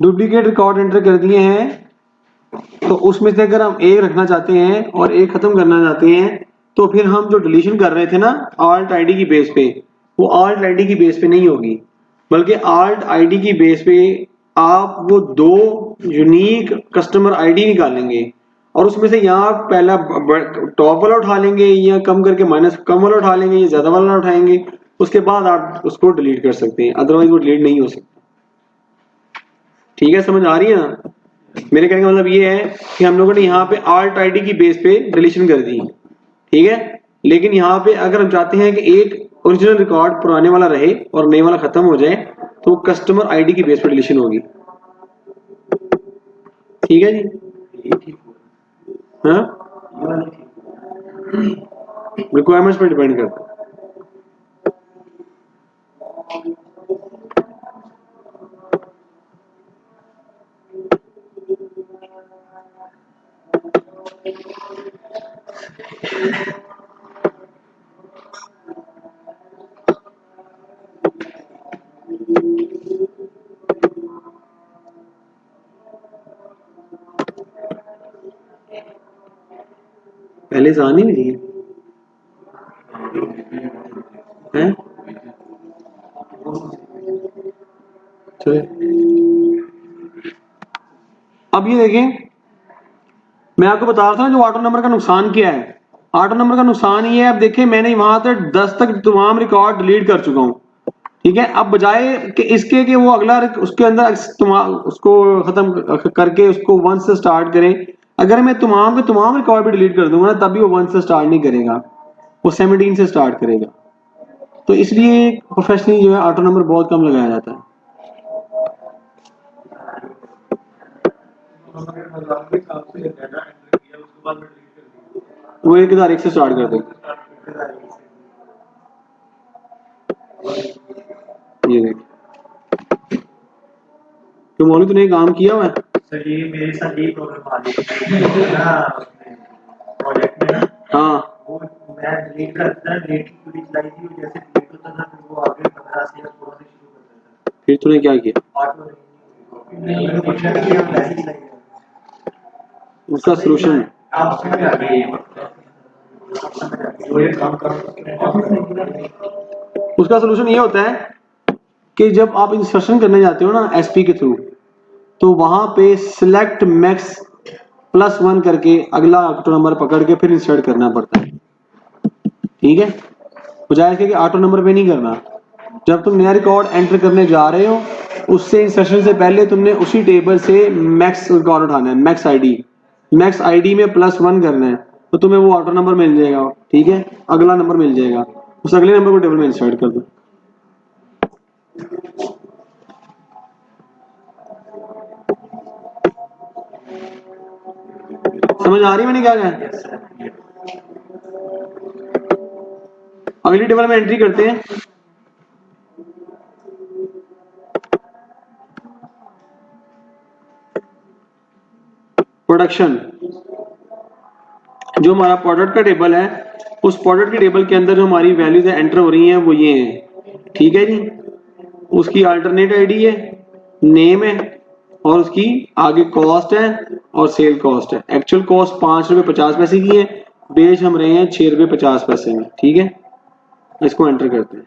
डुप्लीकेट रिकॉर्ड एंटर कर दिए हैं तो उसमें से अगर हम एक रखना चाहते हैं और एक खत्म करना चाहते हैं तो फिर हम जो डिलीशन कर रहे थे ना आल्ट आईडी की बेस पे, वो आल्ट आईडी की बेस पे नहीं होगी, बल्कि आल्ट आईडी की बेस पे आप वो दो यूनिक कस्टमर आईडी निकालेंगे और उसमें से यहाँ पहला टॉप वाला उठा लेंगे या कम करके माइनस कम वाला उठा लेंगे या ज्यादा वाला उठाएंगे, उसके बाद आप उसको डिलीट कर सकते हैं, अदरवाइज वो डिलीट नहीं हो सकता। ठीक है, समझ आ रही है ना? मेरे कहने का मतलब ये है कि हम लोगों ने यहाँ पे आल्ट आईडी की बेस पे डिलीशन कर दी, ठीक है, लेकिन यहाँ पे अगर हम चाहते हैं कि एक ओरिजिनल रिकॉर्ड पुराने वाला रहे और नए वाला खत्म हो जाए तो कस्टमर आईडी की बेस पे डिलीशन होगी। ठीक है जी, हाँ, रिक्वायरमेंट्स पर डिपेंड करता है। पहले से आनी नहीं है, चलिए अब ये देखें, मैं आपको बता रहा था ना जो ऑटो नंबर का नुकसान क्या है। ऑटो नंबर का नुकसान ये है, अब देखें मैंने वहां तक 10 तक तमाम रिकॉर्ड डिलीट कर चुका हूँ, ठीक है। अब बजाय कि इसके कि वो अगला उसके अंदर उसको खत्म करके उसको 1 से स्टार्ट करें, अगर मैं तमाम के तमाम रिकॉर्ड भी डिलीट कर दूंगा ना तब भी वो 1 से स्टार्ट नहीं करेगा, वो 17 से स्टार्ट करेगा। तो इसलिए प्रोफेशनली जो है ऑटो नंबर बहुत कम लगाया जाता है। वो 1001 से स्टार्ट कर देगा। ये देख, तो मौलवी तूने काम किया हुआ है? सर ये मेरे साथ यही प्रॉब्लम आ रही है ना प्रोजेक्ट में ना। हाँ, वो मैं डिलीट करता डेट की पूरी चलाई थी, जैसे डिलीट होता था फिर वो आगे 15 से या 16 से शुरू कर देता था। फिर तूने क्या किया? ऑटो नहीं कुछ नहीं किया, वैसे ही चलाई। उसका सोल्यूशन आप समझ आ गए, वो ये काम कर उसका सोल्यूशन ये होता है कि जब आप इंसर्शन करने जाते हो ना एसपी के थ्रू, तो वहां पे सिलेक्ट मैक्स +1 करके अगला ऑटो नंबर पकड़ के फिर इंसर्ट करना पड़ता है, ठीक है। बजाय इसके कि ऑटो नंबर पे नहीं करना, जब तुम नया रिकॉर्ड एंटर करने जा रहे हो उससे इंसर्शन से पहले तुमने उसी टेबल से मैक्स रिकॉर्ड उठाना है, मैक्स आईडी में +1 करना है, तो तुम्हें वो ऑटो नंबर मिल जाएगा, ठीक है, अगला नंबर मिल जाएगा, उस अगले नंबर को टेबल में इंसर्ट कर दो। समझ आ रही मैंने क्या कहा? अगली टेबल में एंट्री करते हैं। प्रोडक्शन, जो हमारा प्रोडक्ट का टेबल है उस प्रोडक्ट के टेबल के अंदर जो हमारी वैल्यूज एंटर हो रही हैं वो ये हैं, ठीक है जी। उसकी अल्टरनेट आईडी है, नेम है और उसकी आगे कॉस्ट है और सेल कॉस्ट है। एक्चुअल कॉस्ट 5 रुपए 50 पैसे की है, बेच हम रहे हैं 6 रुपए 50 पैसे में, ठीक है। इसको एंटर करते हैं।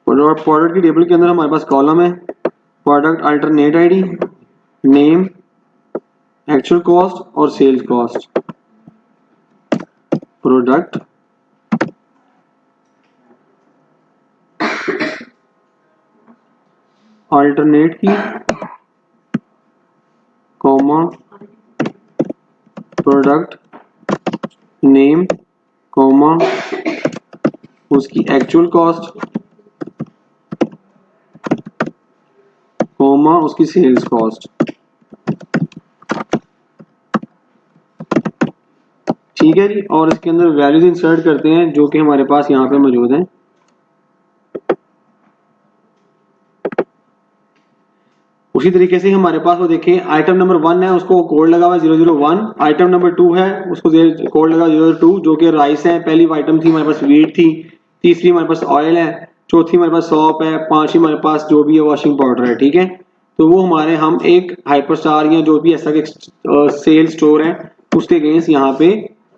और प्रोडक्ट की टेबल के अंदर हमारे पास कॉलम है product alternate ID, name, actual cost और सेल्स कॉस्ट। प्रोडक्ट अल्टरनेट की कॉमा प्रोडक्ट नेम कॉमा उसकी एक्चुअल कॉस्ट कॉमा उसकी सेल्स कॉस्ट। ठीक है जी, और इसके अंदर वैल्यूज इंसर्ट करते हैं जो कि हमारे पास यहाँ पे मौजूद हैं। उसी तरीके से हमारे पास वो देखें, आइटम नंबर 1 है उसको कोड लगा हुआ 001, आइटम नंबर 2 है उसको कोड लगा 002 जो कि राइस है। पहली आइटम थी हमारे पास वीट थी, तीसरी हमारे पास ऑयल है, चौथी हमारे पास सॉप है, पांचवी हमारे पास जो भी है वॉशिंग पाउडर है। ठीक है, तो वो हमारे हम एक हाइपरस्टार या जो भी ऐसा सेल स्टोर है उसके अगेंस्ट यहाँ पे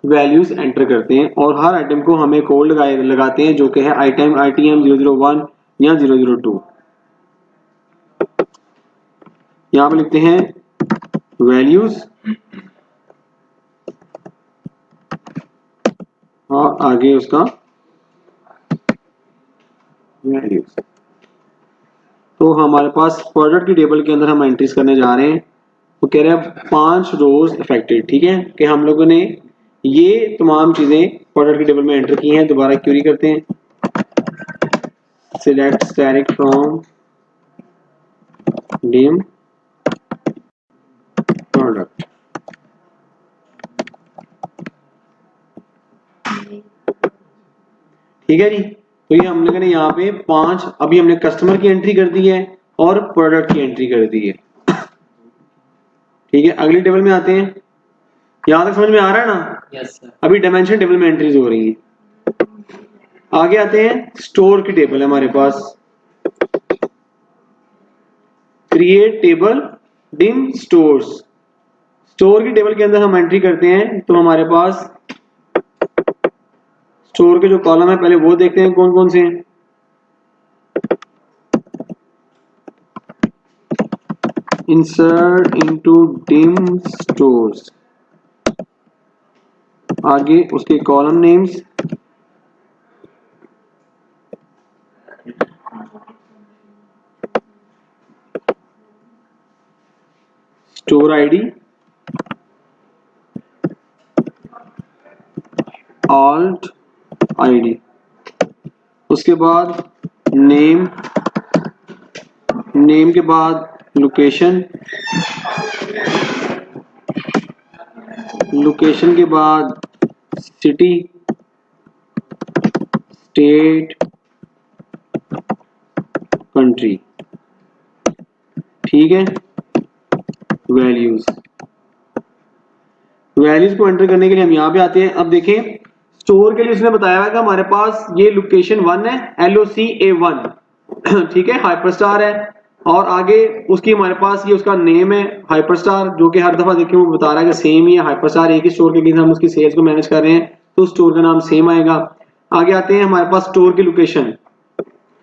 वैल्यूज एंटर करते हैं और हर आइटम को हमें कोड लगाते हैं जो कि है आईटीएम 001 या 002। यहाँ पे लिखते हैं वैल्यूज और आगे उसका वैल्यूज। तो हमारे पास प्रोडक्ट की टेबल के अंदर हम एंट्रीज करने जा रहे हैं। वो कह रहे हैं 5 रोज अफेक्टेड। ठीक है, कि हम लोगों ने ये तमाम चीजें प्रोडक्ट की टेबल में एंटर की हैं। दोबारा क्वेरी करते हैं, select static from dim product. ठीक है जी, तो ये हम लोगों ने यहाँ पे 5 अभी हमने कस्टमर की एंट्री कर दी है और प्रोडक्ट की एंट्री कर दी है। ठीक है, अगली टेबल में आते हैं। यहां तक समझ में आ रहा है ना? Yes sir. अभी डायमेंशन टेबल में एंट्रीज हो रही है। आगे आते हैं, स्टोर की टेबल है हमारे पास। Create table dim stores. Store की टेबल के अंदर हम एंट्री करते हैं तो हमारे पास स्टोर के जो कॉलम है पहले वो देखते हैं कौन कौन से हैं। इंसर्ट इनटू डिम स्टोर्स, आगे उसके column names, store ID, alt ID, उसके बाद नेम, नेम के बाद लोकेशन, लोकेशन के बाद सिटी, स्टेट, कंट्री। ठीक है, वैल्यूज, वैल्यूज को एंटर करने के लिए हम यहाँ पे आते हैं। अब देखें, स्टोर के लिए उसने बताया कि हमारे पास ये लोकेशन 1 है, LOCA1 ठीक है, हाइपरस्टार है। और आगे उसकी हमारे पास ये उसका नेम है हाइपरस्टार, जो कि हर दफा देखिए वो बता रहा है कि सेम ही है हाइपरस्टार, एक ही स्टोर के हम उसकी सेल्स को मैनेज कर रहे हैं तो स्टोर का नाम सेम आएगा। आगे आते हैं, हमारे पास स्टोर की लोकेशन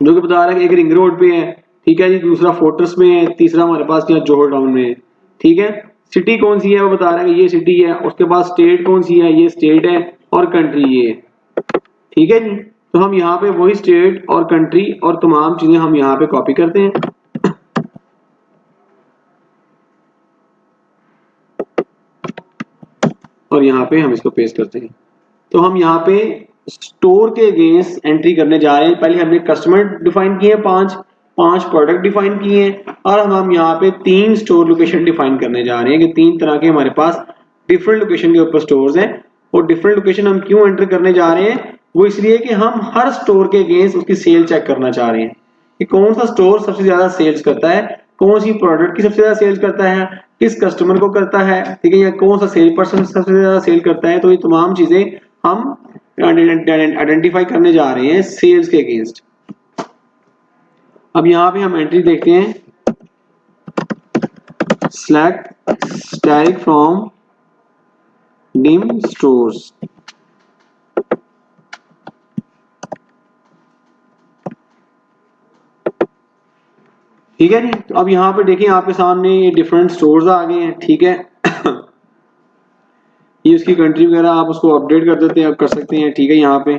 जो कि बता रहा है कि एक रिंग रोड पे है। ठीक है जी, दूसरा फोर्ट्रेस में है, तीसरा हमारे पास यहाँ जोहर टाउन में है। ठीक है, सिटी कौन सी है वो बता रहा है कि ये सिटी है। उसके बाद स्टेट कौन सी है, ये स्टेट है, और कंट्री ये है। ठीक है जी, तो हम यहाँ पे वही स्टेट और कंट्री और तमाम चीजें हम यहाँ पे कॉपी करते हैं। और यहाँ पे हम इसको पेस्ट करते हैं। तो हम यहाँ पे स्टोर के अगेंस्ट एंट्री करने जा रहे हैं। पहले हमने कस्टमर डिफाइन किए हैं, पांच प्रोडक्ट डिफाइन किए हैं, और हम यहाँ पे 3 स्टोर लोकेशन डिफाइन करने जा रहे हैं कि 3 तरह के हमारे पास डिफरेंट लोकेशन के ऊपर स्टोर्स हैं। और डिफरेंट लोकेशन हम क्यों एंटर करने जा रहे हैं, वो इसलिए कि हम हर स्टोर के अगेंस्ट उसकी सेल चेक करना चाह रहे हैं कि कौन सा स्टोर सबसे ज्यादा सेल्स करता है, कौन सी प्रोडक्ट की सबसे ज्यादा सेल्स करता है, किस कस्टमर को करता है। ठीक है, या कौन सा सेल पर्सन सबसे ज्यादा सेल करता है। तो ये तमाम चीजें हम आइडेंटिफाई करने जा रहे हैं सेल्स के अगेंस्ट। अब यहाँ पे हम एंट्री देखते हैं, select static from dim stores. ठीक है जी, तो अब यहाँ पे देखिए आपके सामने ये डिफरेंट स्टोर्स आ गए हैं। ठीक है ये उसकी कंट्री वगैरह आप उसको अपडेट कर देते हैं, कर सकते हैं। ठीक है, यहाँ पे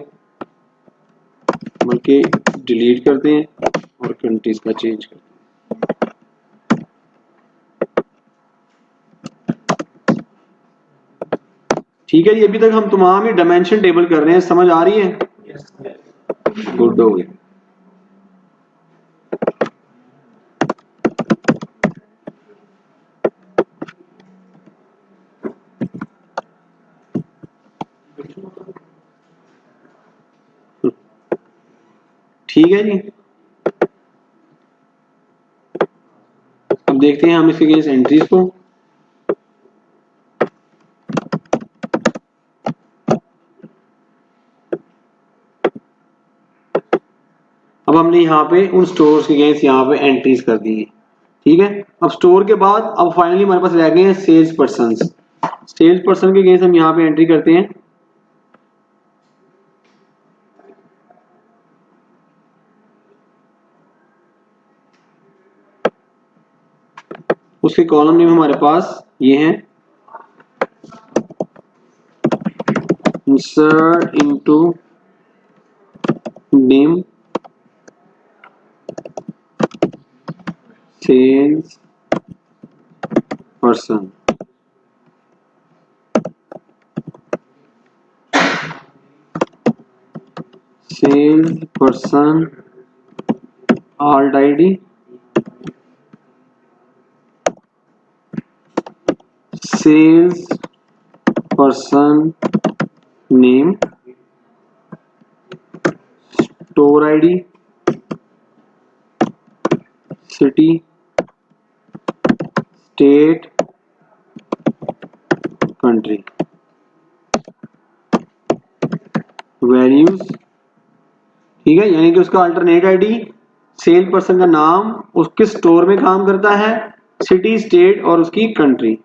बल्कि डिलीट करते हैं और कंट्रीज का चेंज करते हैं। ठीक है जी, अभी तक हम तमाम ही डायमेंशन टेबल कर रहे हैं, समझ आ रही है? गुड हो गया। ठीक है जी, अब देखते हैं हम इसके अगेंस्ट एंट्रीज को। अब हमने यहाँ पे उन स्टोर्स के अगेंस्ट यहाँ पे एंट्रीज कर दी है, ठीक है। अब स्टोर के बाद अब फाइनली हमारे पास रह गए हैं सेल्स पर्सन। सेल्स पर्सन के अगेंस्ट हम यहाँ पे एंट्री करते हैं। उसके कॉलम नेम हमारे पास ये हैं, insert into name sales person. Sales person alt ID, sales person name, store ID, city, state, country, values, ठीक है। यानी कि उसका अल्टरनेट आईडी, सेल पर्सन का नाम, उसके स्टोर में काम करता है, सिटी, स्टेट और उसकी कंट्री।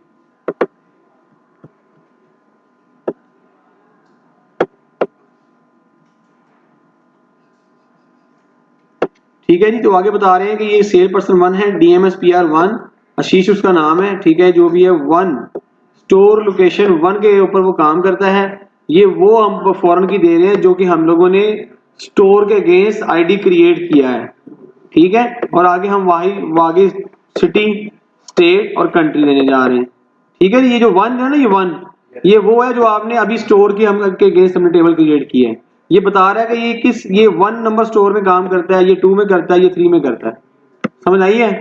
ठीक है जी, तो आगे बता रहे हैं कि ये सेल पर्सन 1 है, DMSPR 1, आशीष उसका नाम है, ठीक है। जो भी है 1 स्टोर लोकेशन 1 के ऊपर वो काम करता है। ये वो हम फॉरन की दे रहे हैं जो कि हम लोगों ने स्टोर के अगेंस्ट आईडी क्रिएट किया है, ठीक है। और आगे हम आगे सिटी, स्टेट और कंट्री देने जा रहे हैं, ठीक है। ये जो 1 है ना, ये वो है जो आपने अभी स्टोर की हम के अगेंस्ट हमने टेबल क्रिएट की है। ये बता रहा है कि ये 1 नंबर स्टोर में काम करता है, ये 2 में करता है, ये 3 में करता है। समझ आई है?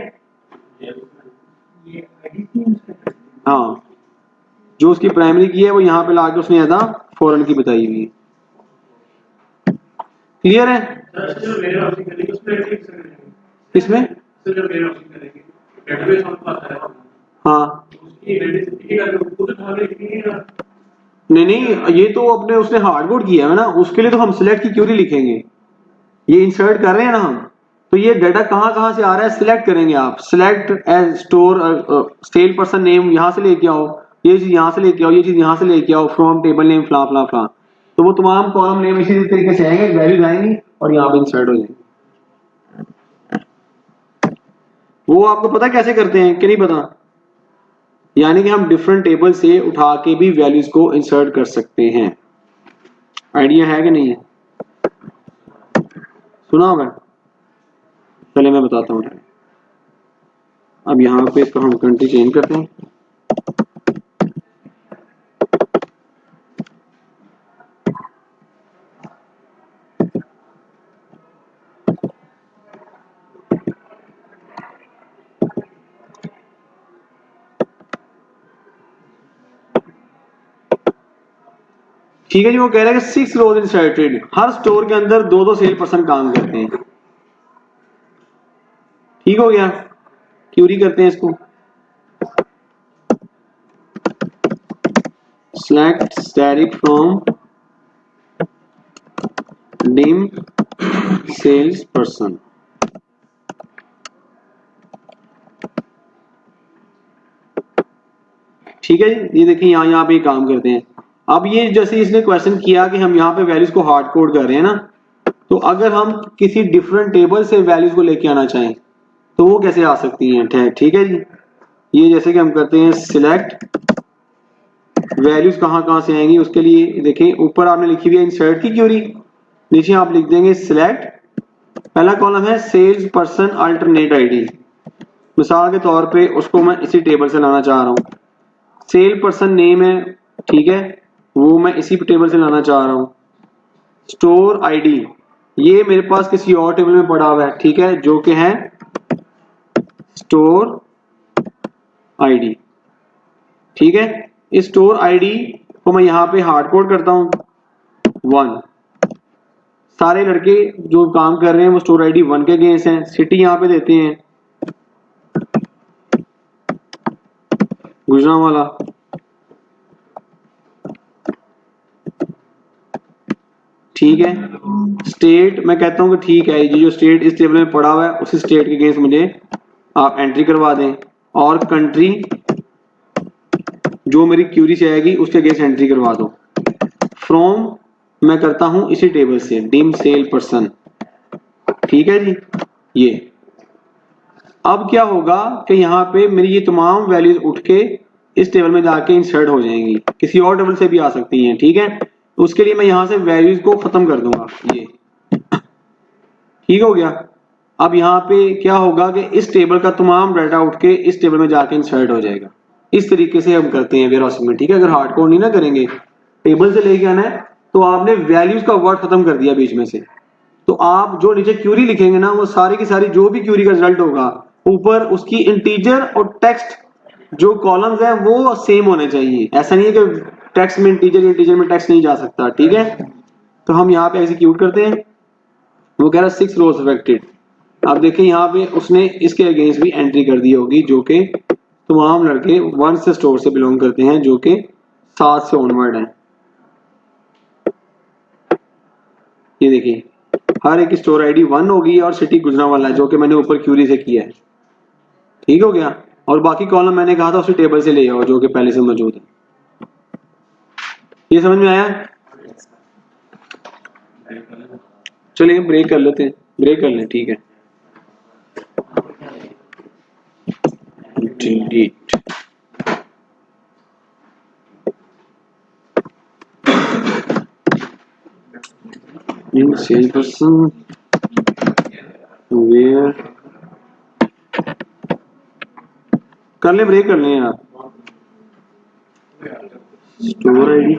हाँ, जो उसकी प्राइमरी की है वो यहाँ पे लाके उसने ज्यादा फॉरन की बताई हुई है। क्लियर है? किसमें? हाँ, नहीं, ये तो अपने उसने हार्ड कोड किया है ना, उसके लिए तो हम सिलेक्ट की क्यूरी लिखेंगे। ये इंसर्ट कर रहे हैं ना हम, तो ये डाटा कहाँ से आ रहा है सिलेक्ट करेंगे आप। Select as store sale person name यहाँ से लेके आओ, ये चीज यहाँ से लेके आओ, ये चीज यहाँ से लेके आओ, फ्रॉम टेबल नेम फ्ला फ्ला फ्ला। तो वो तमाम कॉलम नेम इसी तरीके से आएंगे, वैल्यूज आएंगी और यहाँ पे इंसर्ट हो जाएंगे। वो आपको पता कैसे करते हैं कि नहीं पता? यानी कि हम डिफरेंट टेबल से उठा के भी वैल्यूज को इंसर्ट कर सकते हैं। आइडिया है कि नहीं है? सुना होगा? चले मैं बताता हूँ। अब यहाँ पे इसको हम कंट्री चेंज करते हैं। ठीक है जी, वो कह रहा है कि 6 रोज इंसर्टेड, हर स्टोर के अंदर 2-2 सेल पर्सन काम करते हैं। ठीक हो गया, क्यूरी करते हैं इसको। select static from dim sales person। ठीक है जी, ये देखिए यहाँ पे काम करते हैं। अब ये जैसे इसने क्वेश्चन किया कि हम यहाँ पे वैल्यूज को हार्ड कोड कर रहे हैं ना, तो अगर हम किसी डिफरेंट टेबल से वैल्यूज को लेके आना चाहें तो वो कैसे आ सकती हैं? ठीक है जी, ये जैसे कि हम करते हैं सिलेक्ट वैल्यूज कहाँ से आएंगी, उसके लिए देखें ऊपर आपने लिखी हुई है इंसर्ट की क्यूरी, नीचे आप लिख देंगे सिलेक्ट, पहला कॉलम है सेल्स पर्सन अल्टरनेट आईडी। मिसाल के तौर पे उसको मैं इसी टेबल से लाना चाह रहा हूँ। सेल पर्सन नेम है, ठीक है, वो मैं इसी टेबल से लाना चाह रहा हूँ। स्टोर आईडी ये मेरे पास किसी और टेबल में पड़ा हुआ है, ठीक है, जो कि है स्टोर आईडी। ठीक है, इस स्टोर आईडी को मैं यहाँ पे हार्ड कोड करता हूँ 1। सारे लड़के जो काम कर रहे हैं वो स्टोर आईडी 1 के अगेंस्ट हैं। सिटी यहाँ पे देते हैं गुजरांवाला, ठीक है। स्टेट मैं कहता हूँ कि ठीक है, ये जो स्टेट इस टेबल में पड़ा हुआ है उसी स्टेट के अगेंस्ट मुझे आप एंट्री करवा दें, और कंट्री जो मेरी क्यूरी से आएगी उसके अगेंस्ट एंट्री करवा दो। फ्रॉम मैं करता हूं इसी टेबल से डिम सेल पर्सन, ठीक है जी। ये अब क्या होगा कि यहाँ पे मेरी ये तमाम वैल्यूज उठ के इस टेबल में जाके इंसर्ट हो जाएंगी, किसी और टेबल से भी आ सकती हैं, ठीक है। तो उसके लिए मैं यहाँ से वैल्यूज को खत्म कर दूंगा, ये ठीक हो गया। अब यहाँ पे क्या होगा कि इस टेबल का तमाम डाटा उठ के इस टेबल में जाके इंसर्ट हो जाएगा। इस तरीके से हम करते हैं वेयरहाउसिंग में, ठीक है। अगर हार्ड कोड नहीं ना करेंगे, टेबल से लेके आना है तो आपने वैल्यूज का वर्ड खत्म कर दिया बीच में से, तो आप जो नीचे क्यूरी लिखेंगे ना वो सारी की सारी जो भी क्यूरी का रिजल्ट होगा ऊपर उसकी इंटीजर और टेक्स्ट जो कॉलम्स है वो सेम होने चाहिए। ऐसा नहीं है कि टेक्स्ट में इंटीजर इंटीजर में टेक्स्ट नहीं जा सकता, ठीक है। तो हम यहाँ पे एग्जीक्यूट करते हैं, वो कह रहा है 6 रोज अफेक्टेड। अब देखें यहाँ पे उसने इसके अगेंस्ट भी एंट्री कर दी होगी, जो कि तमाम लड़के 1 से स्टोर से बिलोंग करते हैं, जो कि 7 से ऑनवर्ड है। ये देखिए हर एक स्टोर आईडी 1 होगी और सिटी गुजरांवाला है, जो कि मैंने ऊपर क्यूरी से किया है, ठीक हो गया। और बाकी कॉलम मैंने कहा था उसी टेबल से ले आओ जो कि पहले से मौजूद है। ये समझ में आया? चलिए ब्रेक कर लेते हैं, ब्रेक कर लें, ठीक है। In salesperson where कर ले, ब्रेक कर लें यार। स्टोर आईडी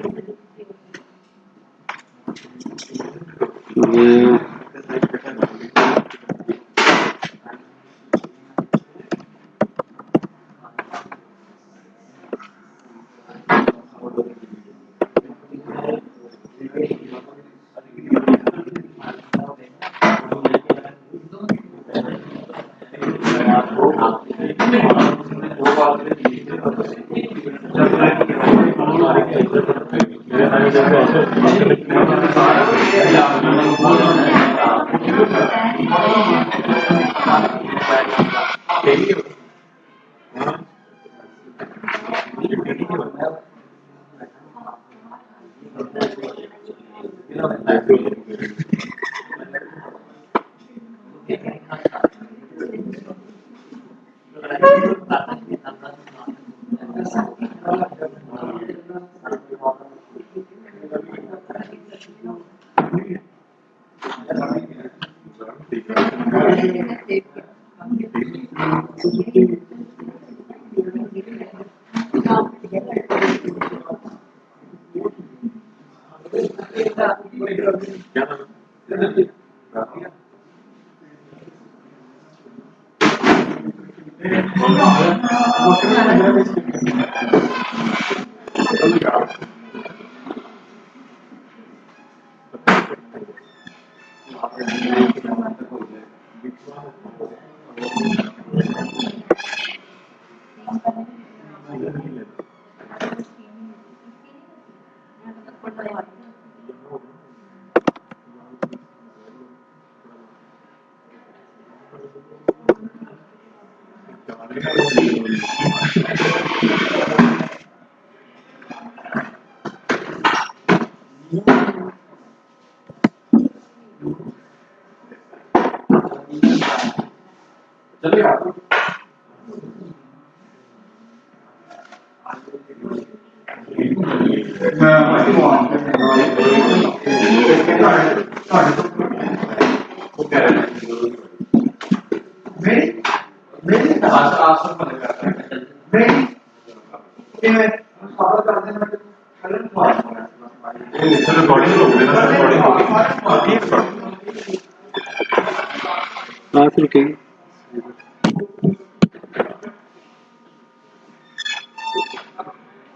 कहाँ से रुकेगी?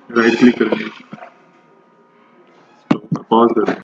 राइट क्लिक करेंगे, पॉज करें।